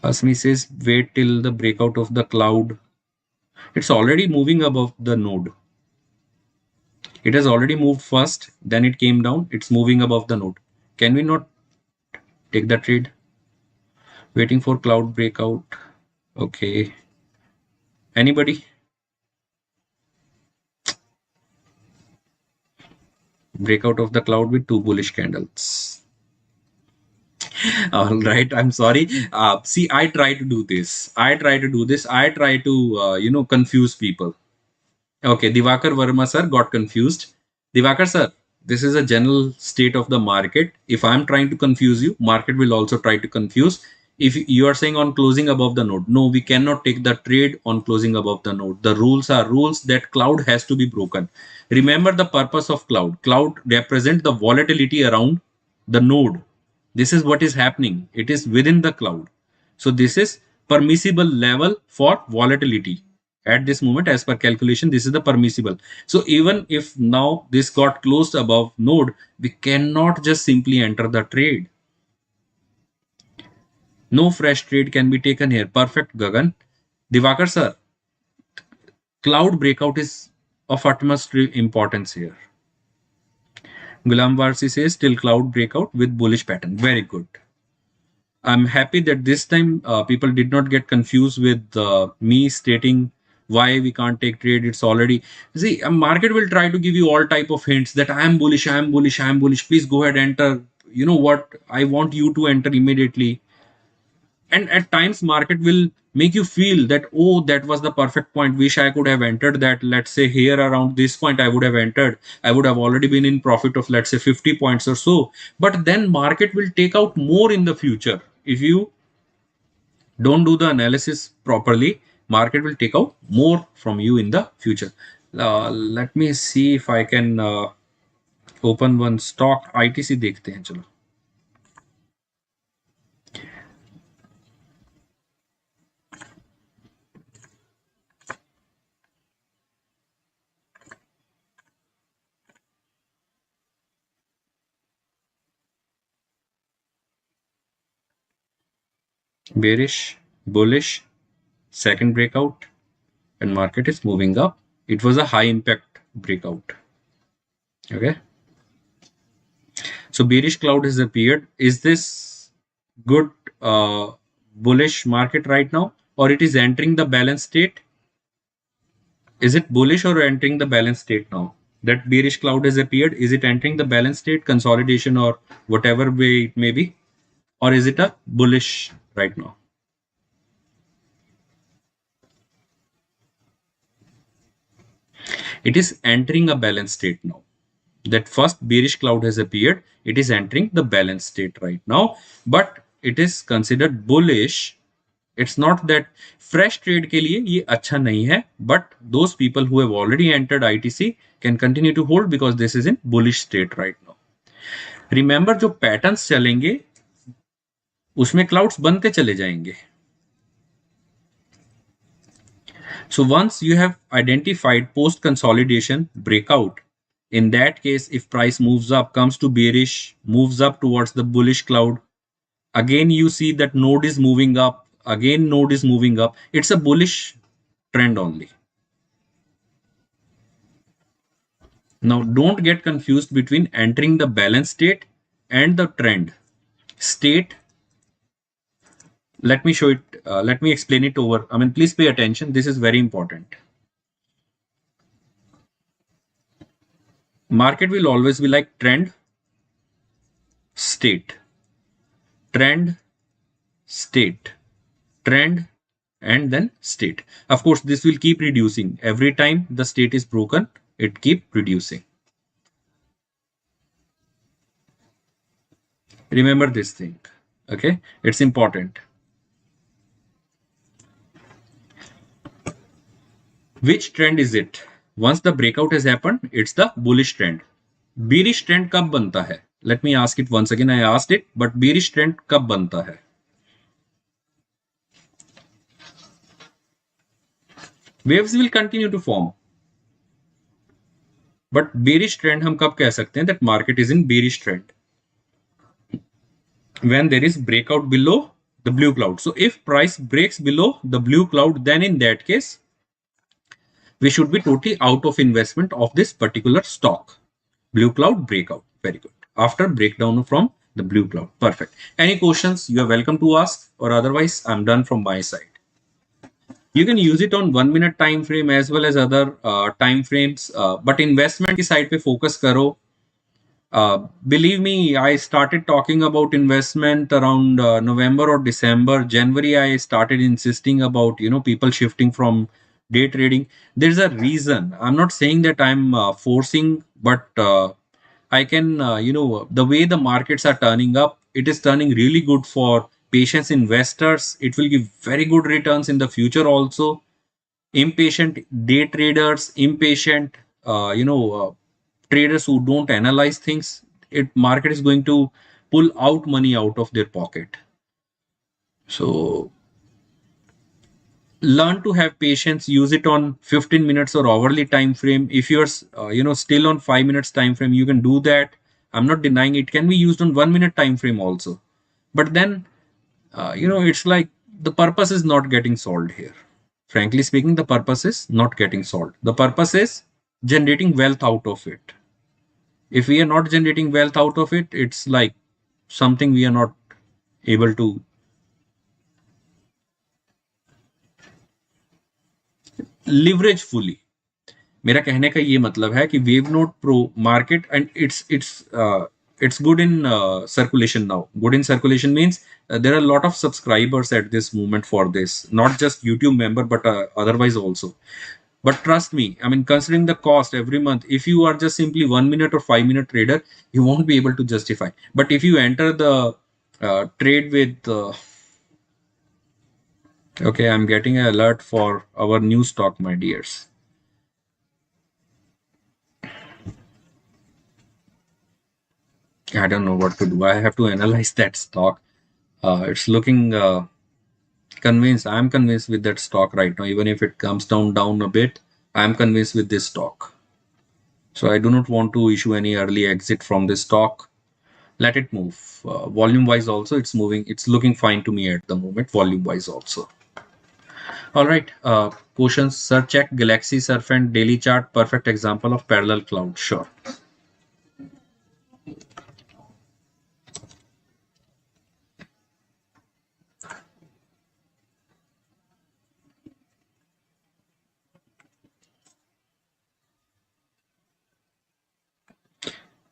Asmi says, wait till the breakout of the cloud. It's already moving above the node. It has already moved first, then it came down. It's moving above the node. Can we not take the trade? Waiting for cloud breakout. Okay. Anybody? Breakout of the cloud with 2 bullish candles. All right, I'm sorry. See, I try to do this. I try to confuse people. Okay, Divakar Verma sir got confused. Divakar sir, this is a general state of the market. If I'm trying to confuse you, market will also try to confuse. If you are saying on closing above the node, no, we cannot take the trade on closing above the node. The rules are rules that cloud has to be broken. Remember the purpose of cloud. Cloud represents the volatility around the node. This is what is happening. It is within the cloud. So this is permissible level for volatility. At this moment, as per calculation, this is the permissible. So even if now this got closed above node, we cannot just simply enter the trade. No fresh trade can be taken here. Perfect, Gagan. Divakar sir, cloud breakout is of utmost importance here. Gulam Varsi says still cloud breakout with bullish pattern. Very good. I'm happy that this time people did not get confused with me stating why we can't take trade. It's already, see, a market will try to give you all type of hints that I am bullish, I am bullish, I am bullish. Please go ahead, enter. You know what? I want you to enter immediately. And at times market will make you feel that, oh, that was the perfect point, wish I could have entered that. Let's say here around this point I would have entered, I would have already been in profit of, let's say, 50 points or so. But then market will take out more in the future. If you don't do the analysis properly, market will take out more from you in the future. Let me see if I can open one stock. ITC देखते हैं चलो. Bearish, bullish, second breakout, and market is moving up. It was a high impact breakout. Okay. So bearish cloud has appeared. Is this good bullish market right now, or it is entering the balance state? Is it bullish or entering the balance state now? That bearish cloud has appeared. Is it entering the balance state, consolidation, or whatever way it may be? Or is it a bullish right now? It is entering a balance state now. That first bearish cloud has appeared. It is entering the balance state right now, but it is considered bullish. It's not that fresh trade के लिए ये अच्छा नहीं है, but those people who have already entered ITC can continue to hold because this is in bullish state right now. Remember, जो patterns चलेंगे उसमें clouds बनते चले जाएंगे. So once you have identified post consolidation breakout, in that case, if price moves up, comes to bearish, moves up towards the bullish cloud, again you see that node is moving up, again node is moving up. It's a bullish trend only. Now don't get confused between entering the balance state and the trend state. Let me show it. Let me explain it over. I mean, please pay attention. This is very important. Market will always be like trend, state, trend, state, trend, and then state. Of course, this will keep reducing. Every time the state is broken, it keep reducing. Remember this thing. Okay, it's important. Which trend is it? Once the breakout has happened, it's the bullish trend. Bearish trend कब बनता है? Let me ask it once again. I asked it, but bearish trend कब बनता है? Waves will continue to form. But bearish trend हम कब कह सकते हैं that market is in bearish trend? When there is breakout below the blue cloud. So if price breaks below the blue cloud, then in that case, we should be totally out of investment of this particular stock. Blue cloud breakout. Very good. After breakdown from the blue cloud. Perfect. Any questions? You are welcome to ask, or otherwise I'm done from my side. You can use it on 1 minute time frame as well as other time frames. But investment की side पे focus करो. Believe me, I started talking about investment around November or December. January, I started insisting about, people shifting from day trading. There's a reason. I'm not saying that I'm forcing, but I can, the way the markets are turning up, it is turning really good for patience investors. It will give very good returns in the future also. Impatient day traders, impatient, traders who don't analyze things, market is going to pull out money out of their pocket. So learn to have patience. Use it on 15 minutes or hourly time frame. If you're still on 5 minutes time frame, you can do that. I'm not denying it can be used on 1 minute time frame also, but then It's like the purpose is not getting solved here. Frankly speaking, the purpose is not getting solved. The purpose is generating wealth out of it. If we are not generating wealth out of it, it's like something we are not able to leverage fully. मेरा कहने का ये मतलब है कि wave note pro market and it's good in circulation now. Good in circulation means there are a lot of subscribers at this moment for this, not just YouTube member, but otherwise also. But trust me, I mean, considering the cost every month, if you are just simply 1 minute or 5 minute trader, you won't be able to justify. But if you enter the trade with, okay, I'm getting an alert for our new stock, my dears. I don't know what to do. I have to analyze that stock. It's looking convinced. I'm convinced with that stock right now. Even if it comes down a bit, I'm convinced with this stock. So I do not want to issue any early exit from this stock. Let it move. Volume wise also, it's moving. It's looking fine to me at the moment. Volume wise also. All right. Questions. Sir, check Galaxy Surf and daily chart. Perfect example of parallel cloud. Sure.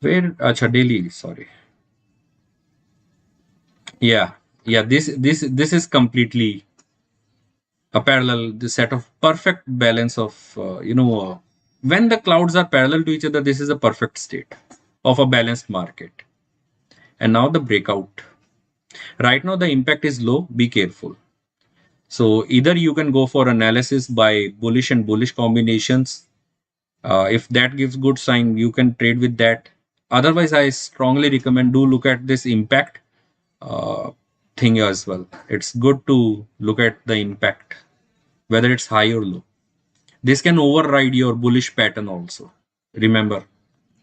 Where? Acha, daily. Sorry. Yeah. Yeah. This is completely a parallel. The set of perfect balance of when the clouds are parallel to each other. This is a perfect state of a balanced market. And now the breakout. Right now the impact is low. Be careful. So either you can go for analysis by bullish and bullish combinations. If that gives good sign, you can trade with that. Otherwise, I strongly recommend do look at this impact uh, thing as well. It's good to look at the impact, whether it's high or low. This can override your bullish pattern also. Remember,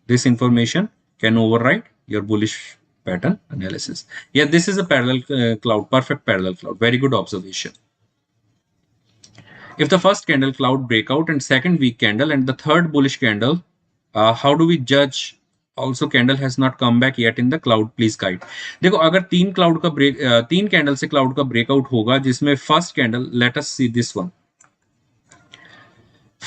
this information can override your bullish pattern analysis. Yeah, this is a parallel cloud, perfect parallel cloud. Very good observation. If the first candle cloud breakout and second weak candle and the third bullish candle, how do we judge? Also candle has not come back yet in the cloud. Please guide. देखो अगर तीन cloud का break तीन candle से cloud का breakout होगा जिसमें first candle let us see this one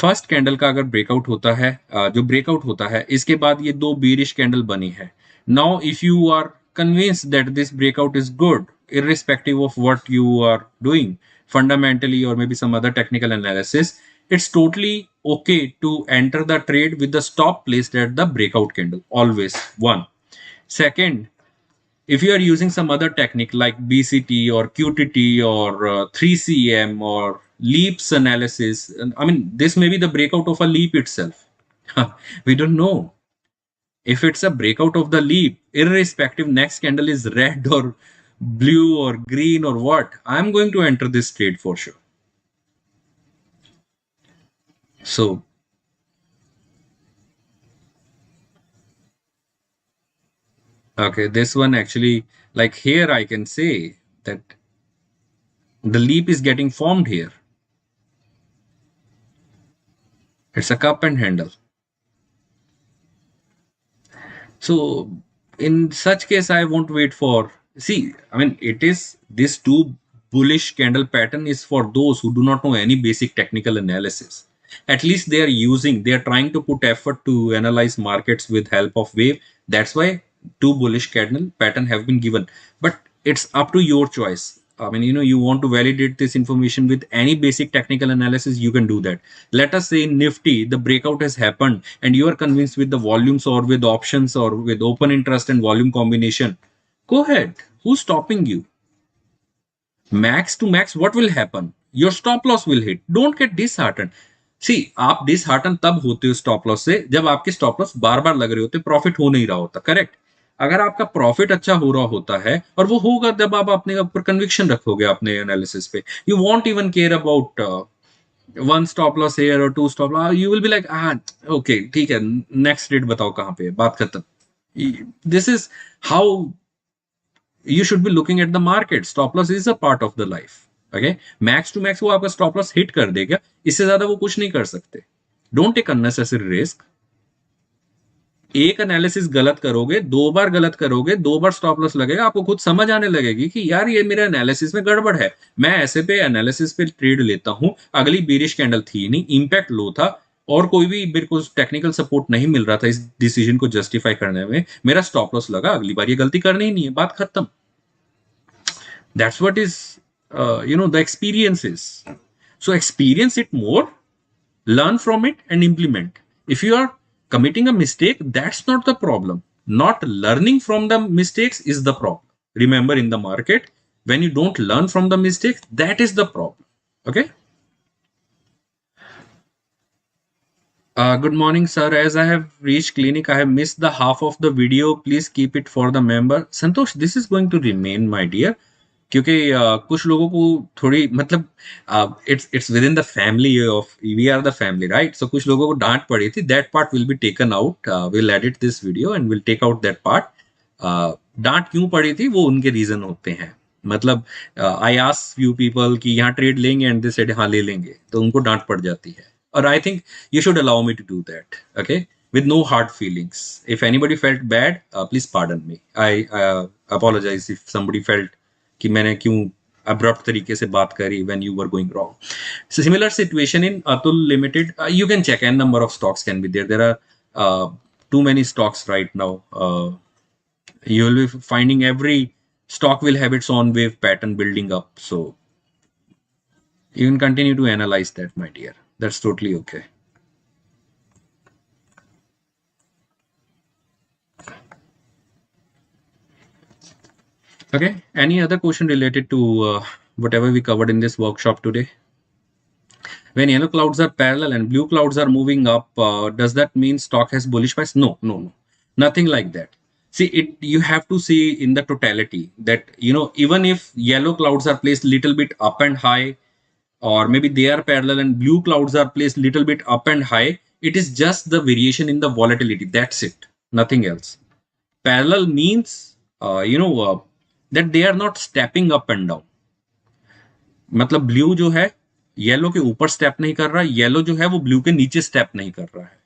first candle का अगर ब्रेकआउट होता है जो ब्रेकआउट होता है इसके बाद ये दो बीरिश कैंडल बनी है now if you are convinced that this breakout is good irrespective of what you are doing fundamentally or maybe some other technical analysis it's totally okay to enter the trade with the stop placed at the breakout candle always one second if you are using some other technique like BCT or QTT or 3CM or leaps analysis, I mean, this may be the breakout of a leap itself. We don't know. If it's a breakout of the leap, irrespective next candle is red or blue or green or what, I'm going to enter this trade for sure. So, okay, this one actually, like here I can say that the leap is getting formed here. It's a cup and handle. So in such case, I won't wait for. See, I mean, it is this two bullish candle pattern is for those who do not know any basic technical analysis. At least they are trying to put effort to analyze markets with help of wave. That's why two bullish candle pattern have been given. But it's up to your choice. I mean, you want to validate this information with any basic technical analysis, you can do that. Let us say in Nifty, the breakout has happened and you are convinced with the volumes or with options or with open interest and volume combination. Go ahead. Who's stopping you? Max to max, what will happen? Your stop loss will hit. Don't get disheartened. सी आप dishearten तब होते हो stop loss से जब आपके stop loss बार बार लग रहे होते प्रॉफिट हो नहीं रहा होता करेक्ट अगर आपका प्रॉफिट अच्छा हो रहा होता है और वो होगा जब आप अपने ऊपर कन्विक्शन रखोगे अपने एनालिसिस पे you won't even care about one stop loss here और two stop loss you will be like okay ठीक है नेक्स्ट रेट बताओ कहाँ पे बात खत्म this is how you should be looking at the market. Stop loss is a part of the life. Okay, max to max वो आपका stop loss hit कर देगा, इससे ज्यादा वो कुछ नहीं कर सकते. Don't take unnecessary risk. एक एनालिसिस गलत करोगे, दो बार गलत करोगे, दो बार स्टॉप लॉस लगेगा, आपको खुद समझ आने लगेगी कि यार ये मेरे एनालिसिस में गड़बड़ है. मैं ऐसे पे एनालिसिस पे ट्रेड लेता हूं, अगली बीरिश कैंडल थी नहीं, इंपैक्ट लो था, और कोई भी मेरे को टेक्निकल सपोर्ट नहीं मिल रहा था इस डिसीजन को जस्टिफाई करने में, मेरा स्टॉप लॉस लगा, अगली बार ये गलती करनी ही नहीं है, बात खत्म. That's what is, the experiences. So experience it more, learn from it, and implement. If you are committing a mistake, that's not the problem. Not learning from the mistakes is the problem. Remember, in the market, when you don't learn from the mistakes, that is the problem. Okay. Good morning, sir. As I have reached clinic, I have missed the half of the video. Please keep it for the member. Santosh, this is going to remain, my dear. क्योंकि कुछ लोगों को थोड़ी मतलब it's within the family of we are the family, right. So कुछ लोगों को डांट पड़ी थी, that part will be taken out, will edit this video and will take out that part. डांट क्यों पड़ी थी वो उनके रीजन होते हैं. मतलब आई आस्क फ्यू पीपल कि यहाँ ट्रेड लेंगे एंड दे सेड हाँ ले लेंगे, तो उनको डांट पड़ जाती है. और I think you should allow me to do that, okay, with no hard feelings. If anybody felt bad, please pardon me. I apologize if somebody felt कि मैंने क्यों अब्रप्ट तरीके से बात करी when you were going wrong. So similar situation in Atul Limited. You can check n number of stocks can be there. There are too many stocks right now. You will be finding every stock will have its own wave pattern building up. So you can continue to analyze that, my dear. That's totally okay. Okay. Any other question related to whatever we covered in this workshop today? When yellow clouds are parallel and blue clouds are moving up, does that mean stock has bullish price? No, no, no, nothing like that. See it. You have to see in the totality that even if yellow clouds are placed little bit up and high, or maybe they are parallel and blue clouds are placed little bit up and high, it is just the variation in the volatility. That's it. Nothing else. Parallel means that they are not stepping up and down. मतलब blue जो है yellow के ऊपर step नहीं कर रहा, yellow जो है वो ब्लू के नीचे स्टेप नहीं कर रहा है.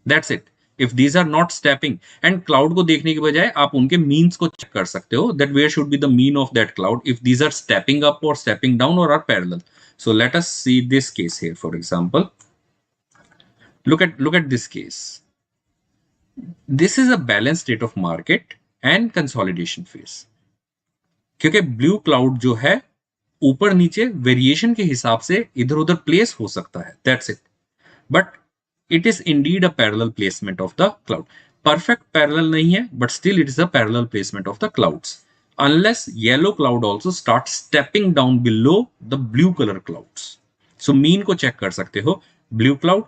That's it. If these are not stepping, and cloud को देखने के बजाय आप उनके मीन्स को चेक कर सकते हो, that where should be the mean of that cloud, if these are stepping up और स्टेपिंग डाउन और are parallel. So let us see this case here. For example, look at this case. This is a balanced state of market and consolidation phase. क्योंकि blue cloud जो है ऊपर नीचे variation के हिसाब से इधर उधर प्लेस हो सकता है, that's it. But it is indeed a parallel placement of the cloud. Perfect parallel नहीं है, but still it is a parallel placement of the clouds, unless yellow cloud also starts stepping down below the blue color clouds. So mean को check कर सकते हो. blue cloud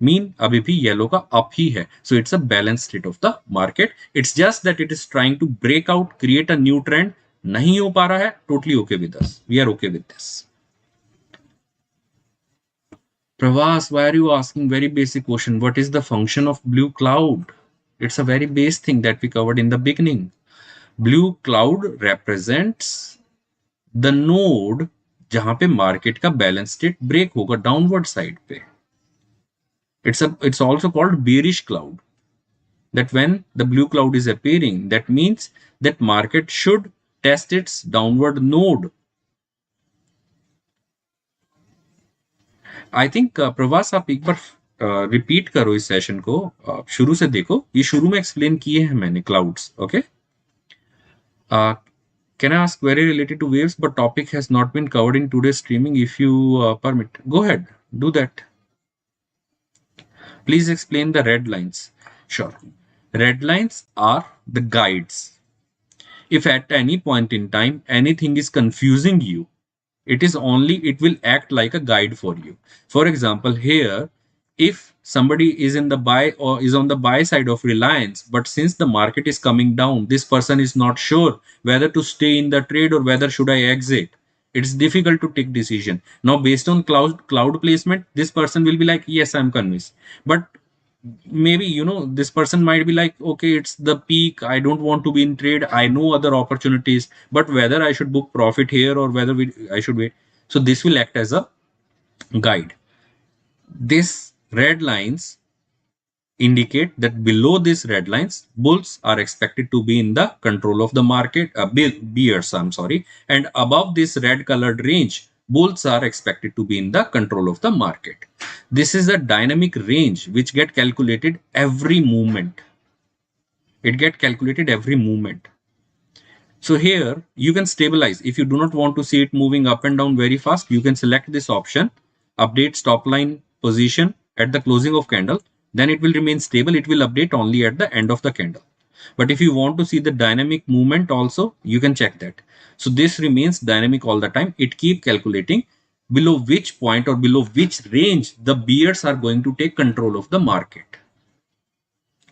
mean अभी भी yellow का up ही है. So it's a balanced state of the market. It's just that it is trying to break out, create a new trend. नहीं हो पा रहा है. Totally okay with us. We are okay with this. Pravas, why are you asking very basic question? What is the function of blue cloud? It's a very base thing that we covered in the beginning. Blue cloud represents the node जहां पे market का balance state break होगा downward side पे. It's also called bearish cloud. That when the blue cloud is appearing, that means that market should test its downward node. I think प्रवास आप एक बार repeat करो इस सेशन को, शुरू से देखो. ये शुरू में एक्सप्लेन किए हैं मैंने clouds. Okay. Can I ask query related to waves, but topic has not been covered in today's streaming? If you permit, go ahead, do that. Please explain the red lines. Sure. Red lines are the guides. If at any point in time anything is confusing you, it will act like a guide for you. For example, here, if somebody is in the buy or is on the buy side of Reliance, but since the market is coming down, this person is not sure whether to stay in the trade or whether should I exit. It's difficult to take decision. Now, based on cloud placement, this person will be like, yes, I'm convinced. But maybe this person might be like, okay, it's the peak, I don't want to be in trade, I know other opportunities, but whether I should book profit here or whether I should wait. So this will act as a guide. This red lines indicate that below these red lines, bulls are expected to be in the control of the market, bears, I'm sorry, and above this red colored range, bulls are expected to be in the control of the market. This is a dynamic range which get calculated every movement. It get calculated every movement. So here you can stabilize. If you do not want to see it moving up and down very fast, you can select this option, update stop line position at the closing of candle. Then it will remain stable. It will update only at the end of the candle. But if you want to see the dynamic movement also, you can check that. So this remains dynamic all the time. It keep calculating below which point or below which range the bears are going to take control of the market.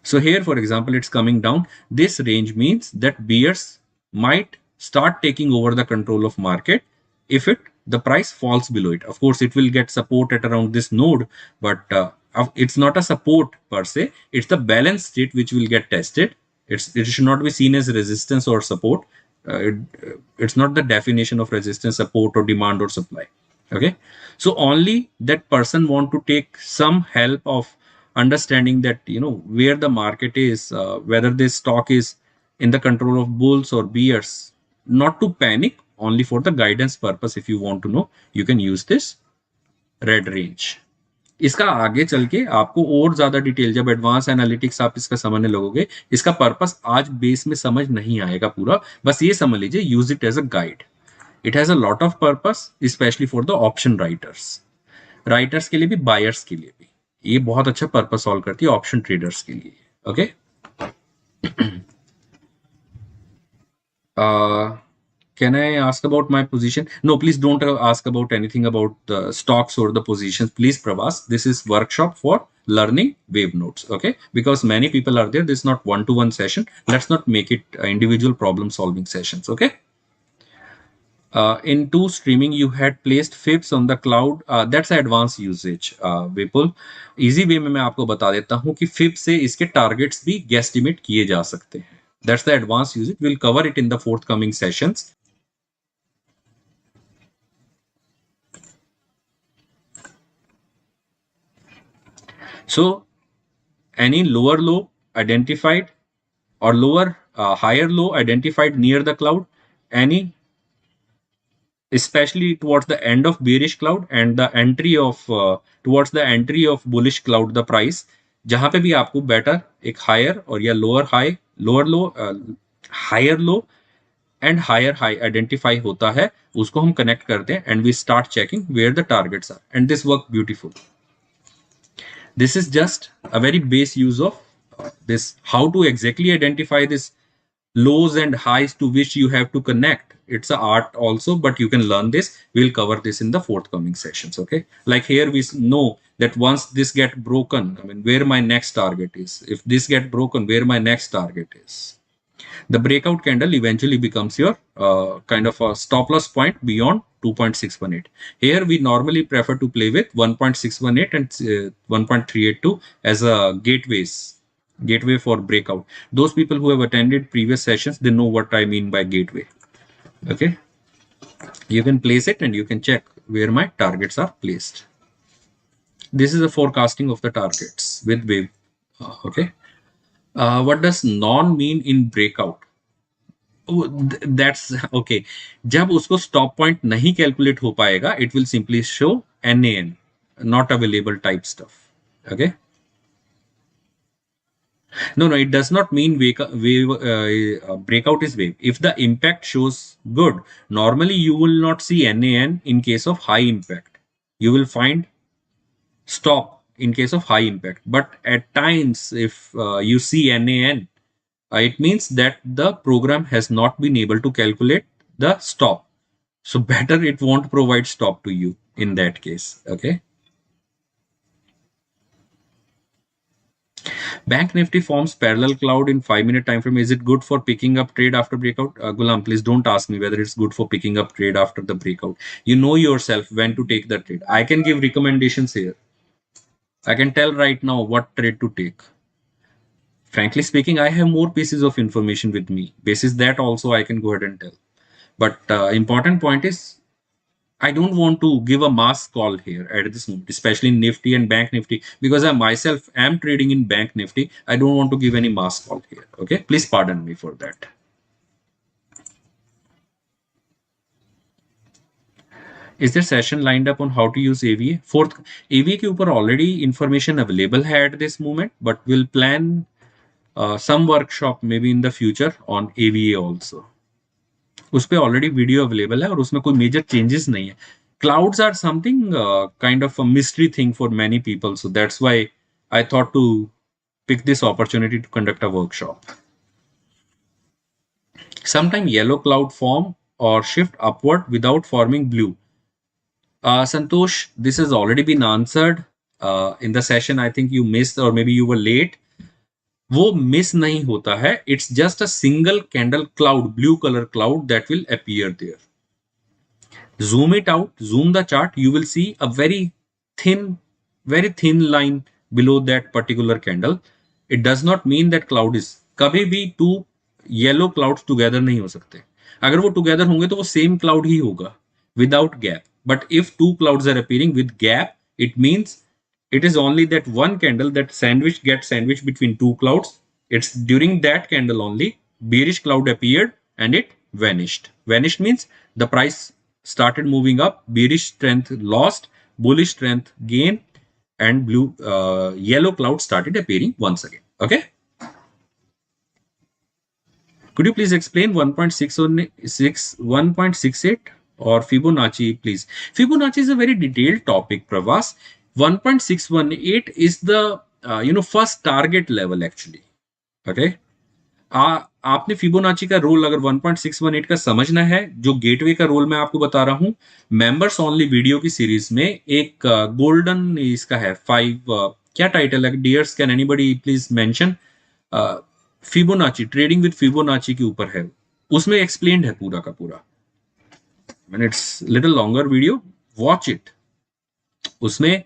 So here, for example, it's coming down. This range means that bears might start taking over the control of market if the price falls below it. Of course, it will get support at around this node, but it's not a support per se. It's the balance state which will get tested. It should not be seen as resistance or support. It's not the definition of resistance, support, or demand or supply. Okay, so only that person want to take some help of understanding that where the market is, whether this stock is in the control of bulls or bears, not to panic, only for the guidance purpose. If you want to know, you can use this red range. इसका आगे चल के आपको और ज्यादा detail, जब advance analytics आप इसका समझने लगोगे, इसका पर्पस आज बेस में समझ नहीं आएगा पूरा, बस ये समझ लीजिए, use it as a guide. It has a lot of purpose, specially for the option writers. Writers के लिए भी, बायर्स के लिए भी ये बहुत अच्छा पर्पस सॉल्व करती है, ऑप्शन ट्रेडर्स के लिए. Okay, can I ask about my position? No, please don't ask about anything about the stocks or the positions, please, Pravas. This is workshop for learning WaveNodes. Okay, because many people are there, this is not one-to-one session. Let's not make it individual problem solving sessions. Okay. Into streaming, you had placed fibs on the cloud. That's advanced usage. Vipul, easy way में मैं आपको बता देता हूँ कि fib से इसके targets भी guesstimate किए जा सकते हैं. That's the advanced usage. We'll cover it in the forthcoming sessions. So any lower low identified or lower higher low identified near the cloud, any especially towards the end of bearish cloud and the entry of towards the entry of bullish cloud, the price जहां पे भी आपको better एक higher और या lower high, lower low, higher low and higher high identify होता है, उसको हम कनेक्ट करते हैं and we start checking where the targets are, and this work beautiful. This is just a very base use of this, how to exactly identify this lows and highs to which you have to connect. It's a art also, but you can learn this. We'll cover this in the forthcoming sessions. Okay, like here we know that once this get broken, I mean, where my next target is. If this get broken, where my next target is. The breakout candle eventually becomes your kind of a stop loss point beyond 2.618. Here we normally prefer to play with 1.618 and 1.382 as a gateway for breakout. Those people who have attended previous sessions, they know what I mean by gateway. Okay, you can place it and you can check where my targets are placed. This is a forecasting of the targets with wave. Okay, what does non mean in breakout? That's okay. जब उसको stop point नहीं calculate हो पाएगा, it will simply show NaN, not available type stuff. Okay, no, it does not mean breakout is wave. If the impact shows good, normally you will not see NaN in case of high impact. You will find stop in case of high impact, but at times if you see NaN, it means that the program has not been able to calculate the stop. So better it won't provide stop to you in that case. Okay. Bank Nifty forms parallel cloud in 5-minute time frame. Is it good for picking up trade after breakout? Gulam, please don't ask me whether it's good for picking up trade after the breakout. You know yourself when to take the trade. I can give recommendations here. I can tell right now what trade to take. Frankly speaking, I have more pieces of information with me. Basis that also I can go ahead and tell. But important point is I don't want to give a mass call here at this moment, especially in Nifty and Bank Nifty, because I myself am trading in Bank Nifty. I don't want to give any mass call here. Okay, please pardon me for that. Is there session lined up on how to use AVA? Fourth, AVA के ऊपर already information available है at this moment, but we'll plan some workshop maybe in the future on AVA also. उस पे already video available है और उसमें कोई major changes नहीं है. Clouds are something kind of a mystery thing for many people, so that's why I thought to pick this opportunity to conduct a workshop. Sometime yellow cloud form or shift upward without forming blue. Santosh, this has already been answered in the session. I think you missed or maybe you were late. वो miss नहीं होता है. It's just a single candle cloud, blue color cloud that will appear there. Zoom it out, zoom the chart, you will see a thin, very thin line below that particular candle. It does not mean that cloud is. कभी भी two yellow clouds together नहीं हो सकते. अगर वो together होंगे तो वो same cloud ही होगा without gap. But if two clouds are appearing with gap, it means it is only that one candle that gets sandwiched between two clouds. It's during that candle only bearish cloud appeared and it vanished. Vanished means the price started moving up, bearish strength lost, bullish strength gained, and yellow cloud started appearing once again. Okay. Could you please explain 1.68 or Fibonacci, please? Fibonacci is a very detailed topic, Pravas. 1.618 is the first target level actually. Okay. आपने Fibonacci का role अगर 1.618 का समझना है, जो gateway का role मैं आपको बता रहा हूं, मेंबर्स ओनली वीडियो की सीरीज में एक गोल्डन इसका है 5 क्या टाइटल है dears, can anybody please mention? Fibonacci, trading with Fibonacci के ऊपर है, उसमें एक्सप्लेन्ड है पूरा का पूरा. मैंने it's little longer video, watch it. उसमें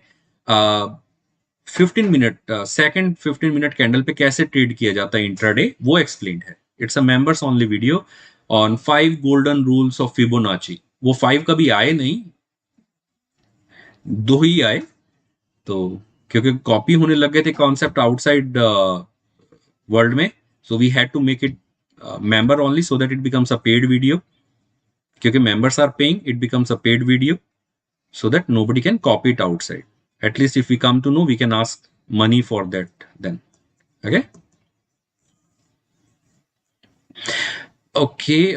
15 मिनट सेकंड 15 मिनट कैंडल पे कैसे ट्रेड किया जाता है इंट्राडे, वो एक्सप्लेन्ड है. It's a members only video on 5 golden rules of Fibonacci. वो 5 कभी आए नहीं, 2 ही आए. तो क्योंकि कॉपी होने लग गए थे कॉन्सेप्ट आउटसाइड वर्ल्ड में, so we had to make it member only so that it becomes a paid video. क्योंकि members are paying, it becomes a paid video so that nobody can copy it outside. At least if we come to know, we can ask money for that then. Okay. Okay.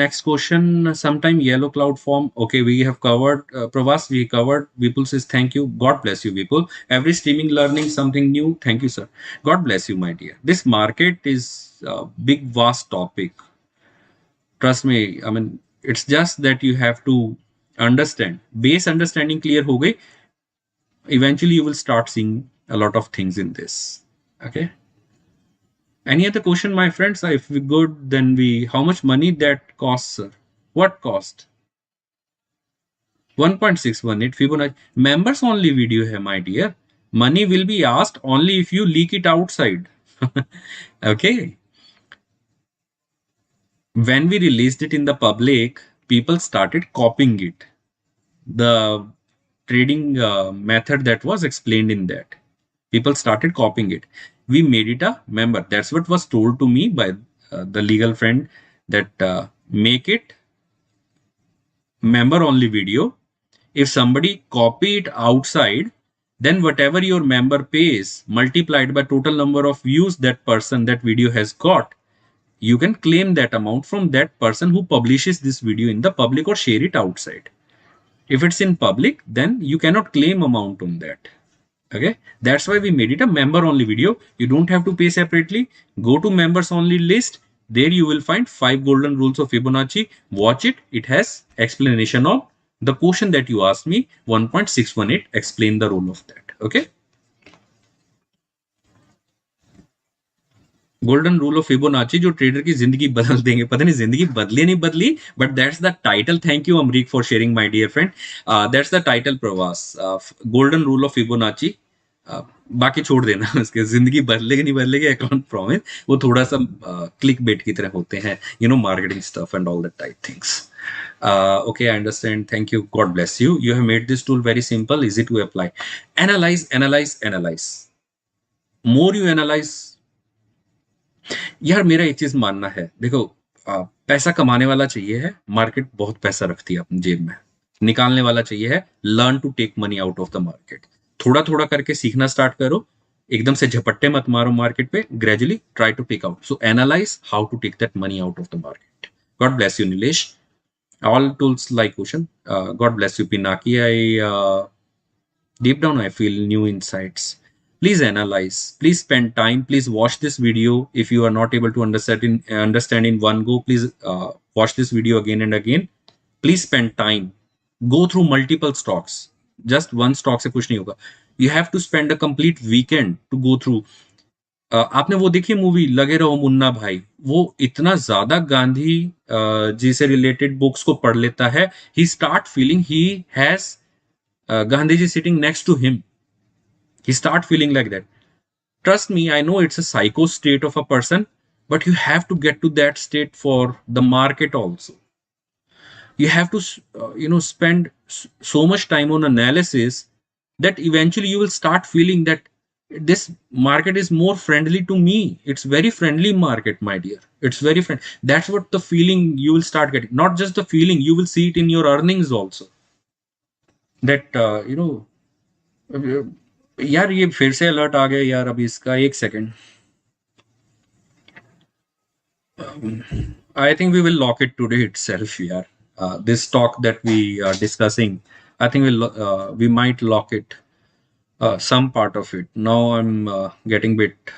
Next question. Sometime yellow cloud form. Okay, we have covered. Pravas, we covered. Vipul says thank you. God bless you, Vipul. Every streaming learning something new. Thank you, sir. God bless you, my dear. This market is a big, vast topic. Trust me. I mean, it's just that you have to understand. Base understanding clear हो गई. Eventually you will start seeing a lot of things in this. Okay. Any other question, my friends? If we good, then how much money that costs, sir? What cost? 1.618 Fibonacci. Members only video hai, my dear. Money will be asked only if you leak it outside. Okay. When we released it in the public, people started copying it. The trading method that was explained in that, people started copying it. We made it a member. That's what was told to me by the legal friend, that make it member only video. If somebody copy it outside, then whatever your member pays multiplied by total number of views that video has got, you can claim that amount from that person who publishes this video in the public or share it outside. If it's in public, then you cannot claim amount on that. Okay, that's why we made it a member only video. You don't have to pay separately. Go to members only list. There you will find 5 golden rules of Fibonacci. Watch it. It has explanation of the question that you asked me, 1.618. Explain the rule of that. Okay. Golden rule of Fibonacci जो trader की जिंदगी बदल देंगे, पता नहीं जिंदगी बदली नहीं बदली, but that's the title. Thank you Amreek for sharing my dear friend. That's the title Pravas, golden rule of Fibonacci. बाकी छोड़ देना उसके, जिंदगी बदलेगी नहीं बदलेगी, आई कांट प्रॉमिस। वो थोड़ा सा क्लिक बेट की तरह होते हैं, you know, marketing stuff and all that type things. Okay, I understand. Thank you. God bless you. You have made this tool very simple, easy to apply. Analyze, analyze, analyze. More you analyze, यार मेरा एक चीज मानना है, देखो, पैसा कमाने वाला चाहिए है, मार्केट बहुत पैसा रखती है अपनी जेब में। निकालने वाला चाहिए है, learn to take money out of the market. थोड़ा थोड़ा करके सीखना स्टार्ट करो, एकदम से झपट्टे मत मारो मार्केट पे, gradually try to take out. So analyse how to take that money out of the market. God bless you Nilesh. All tools like ocean. God bless you, Pinaki. Deep down, I feel new insights. Please analyze. Please spend time. Please watch this video. If you are not able to understand in one go, please watch this video again and again. Please spend time. Go through multiple stocks. Just one stock से कुछ नहीं होगा. You have to spend a complete weekend to go through. आपने वो देखी movie लगे रहो मुन्ना भाई? वो इतना ज्यादा गांधी जी से रिलेटेड बुक्स को पढ़ लेता है, he start feeling he has Gandhiji sitting next to him. He start feeling like that. Trust me, I know it's a psycho state of a person, but you have to get to that state for the market also. You have to, spend so much time on analysis that eventually you will start feeling that this market is more friendly to me. It's very friendly market, my dear. It's very friendly. That's what the feeling you will start getting. Not just the feeling, you will see it in your earnings also. That, यार ये फिर से alert आ गया यार, अभी इसका एक second. I think we will lock it today itself यार, this talk that we are discussing, I think we might lock it, some part of it. Now I'm getting bit.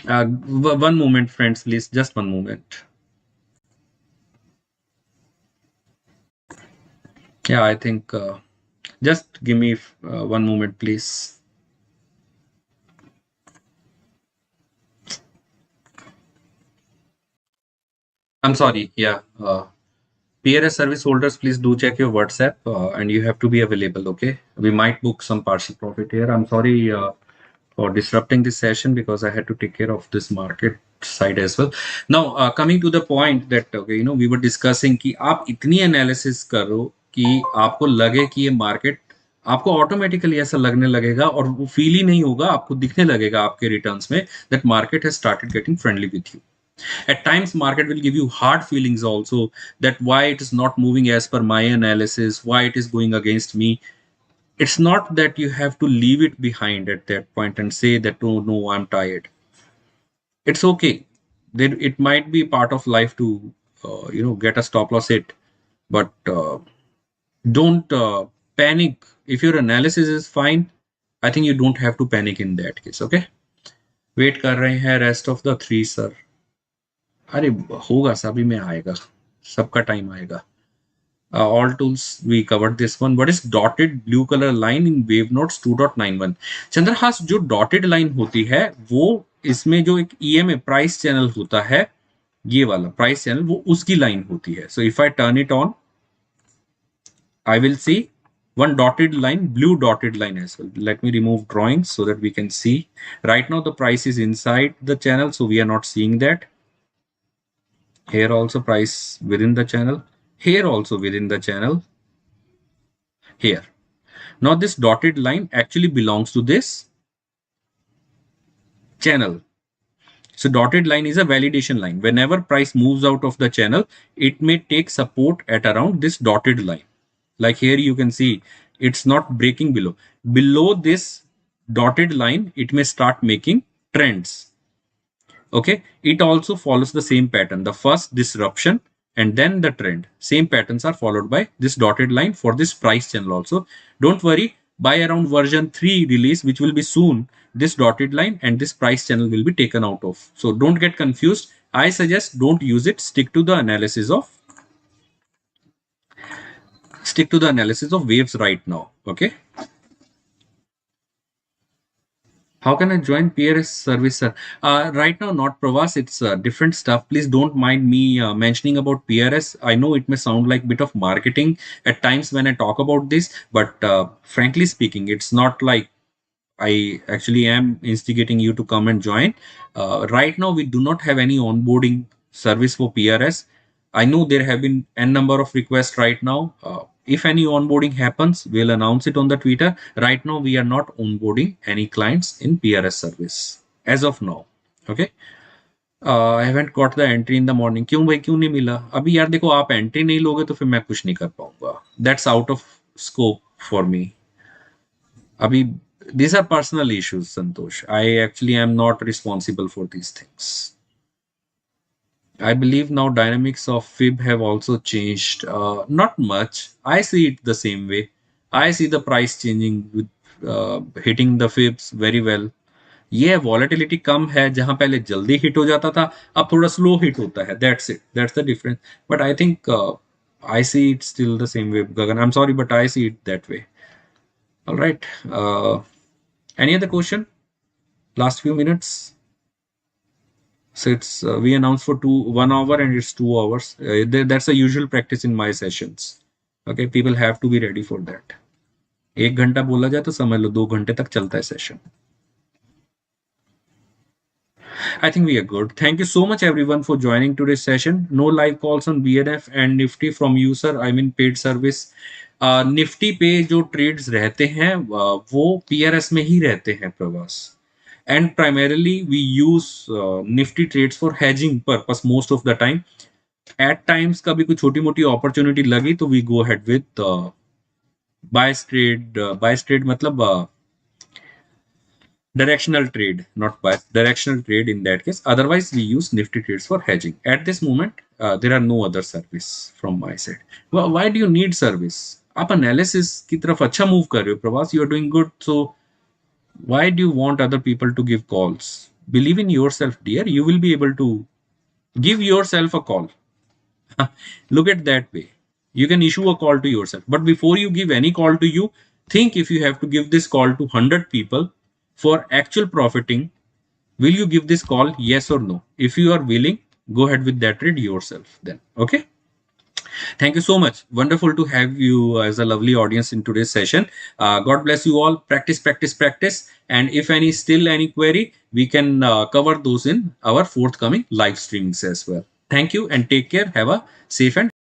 One moment, friends, please. Just one moment. Yeah, I think. Just give me one moment, please. I'm sorry. Yeah. PRS service holders, please do check your WhatsApp and you have to be available. Okay. We might book some partial profit here. I'm sorry for disrupting this session because I had to take care of this market side as well. Now, coming to the point that, okay, we were discussing कि आप इतनी analysis करो कि आपको लगे कि ये market आपको ऑटोमेटिकली ऐसा लगने लगेगा और वो फील ही नहीं होगा, आपको दिखने लगेगा आपके रिटर्न्स में that market has started getting friendly with you. at times market will give you hard feelings also, that why it is not moving as per my analysis, why it is going against me. It's not that you have to leave it behind at that point and say that, oh no, I'm tired. It's okay. Then it might be part of life to get a stop loss hit, but don't panic. If your analysis is fine, I think you don't have to panic in that case. Okay, wait कर रहे हैं rest of the three sir. अरे होगा, सभी में आएगा, सबका time आएगा। All tools we covered this one. What is dotted blue colour line in wave notes 2.91? Chandrahas, जो डॉटेड लाइन होती है वो इसमें जो एक ईएमए प्राइस चैनल होता है, ये वाला प्राइस चैनल, वो उसकी लाइन होती है। So if I turn it on, I will see one dotted line, blue dotted line as well. Let me remove drawings so that we can see. Right now the price is inside the channel, so we are not seeing that. Here also price within the channel, here also within the channel, here. Now this dotted line actually belongs to this channel. So dotted line is a validation line. Whenever price moves out of the channel, it may take support at around this dotted line. Like here you can see it's not breaking below. Below this dotted line, it may start making trends. Okay, it also follows the same pattern. The first disruption and then the trend. Same patterns are followed by this dotted line for this price channel also. Don't worry, by around version 3 release, which will be soon, this dotted line and this price channel will be taken out of. So don't get confused. I suggest don't use it. Stick to the analysis of waves right now. Okay. How can I join PRS service, sir? Right now, not Pravas. It's different stuff. Please don't mind me mentioning about PRS. I know it may sound like bit of marketing at times when I talk about this, but frankly speaking, it's not like I actually am instigating you to come and join. Right now, we do not have any onboarding service for PRS. I know there have been n number of requests right now. If any onboarding happens, we'll announce it on the Twitter. Right now, we are not onboarding any clients in PRS service as of now. Okay. I haven't got the entry in the morning. क्यों भाई, क्यों नहीं मिला? अभी यार देखो, आप entry नहीं लोगे तो फिर मैं कुछ नहीं कर पाऊंगा। That's out of scope for me अभी। These are personal issues, Santosh. I actually am not responsible for these things. I believe now dynamics of fib have also changed. Not much. I see it the same way. I see the price changing with hitting the fibs very well. ये volatility कम है, जहां पहले जल्दी hit हो जाता था, अब थोड़ा स्लो हिट होता है। That's it, that's the difference. But I think I see it still the same way, Gagan. I am sorry, but I see it that way. All right, any other question? Last few minutes. So it's we announced for 1 hour and it's 2 hours. That's a usual practice in my sessions. Okay, people have to be ready for that. 1 घंटा बोला जाए तो समझ लो 2 घंटे तक चलता है session. I think we are good. Thank you so much everyone for joining today's session. No live calls on BNF and Nifty from you, sir. I mean paid service. Nifty पे जो ट्रेड्स रहते हैं वो PRS में ही रहते हैं, Pravas. And primarily we use Nifty trades for hedging purpose most of the time. At times कभी कोई छोटी मोटी अपॉर्चुनिटी लगी तो we go head with bias trade. Bias trade मतलब directional trade, not by directional trade in that case. Otherwise, we use Nifty trades for hedging. At this moment, there are no other service from my side. Well, why do you need service? आप analysis की तरफ अच्छा move कर रहे हो, प्रवास। You are doing good. So why do you want other people to give calls? Believe in yourself, dear. You will be able to give yourself a call. Look at that way. You can issue a call to yourself. But before you give any call to you, think if you have to give this call to 100 people for actual profiting, will you give this call? Yes or no? If you are willing, go ahead with that trade yourself then. Okay. Thank you so much. Wonderful to have you as a lovely audience in today's session. God bless you all. Practice, practice, practice. And if any query, we can cover those in our forthcoming live streamings as well. Thank you and take care. Have a safe and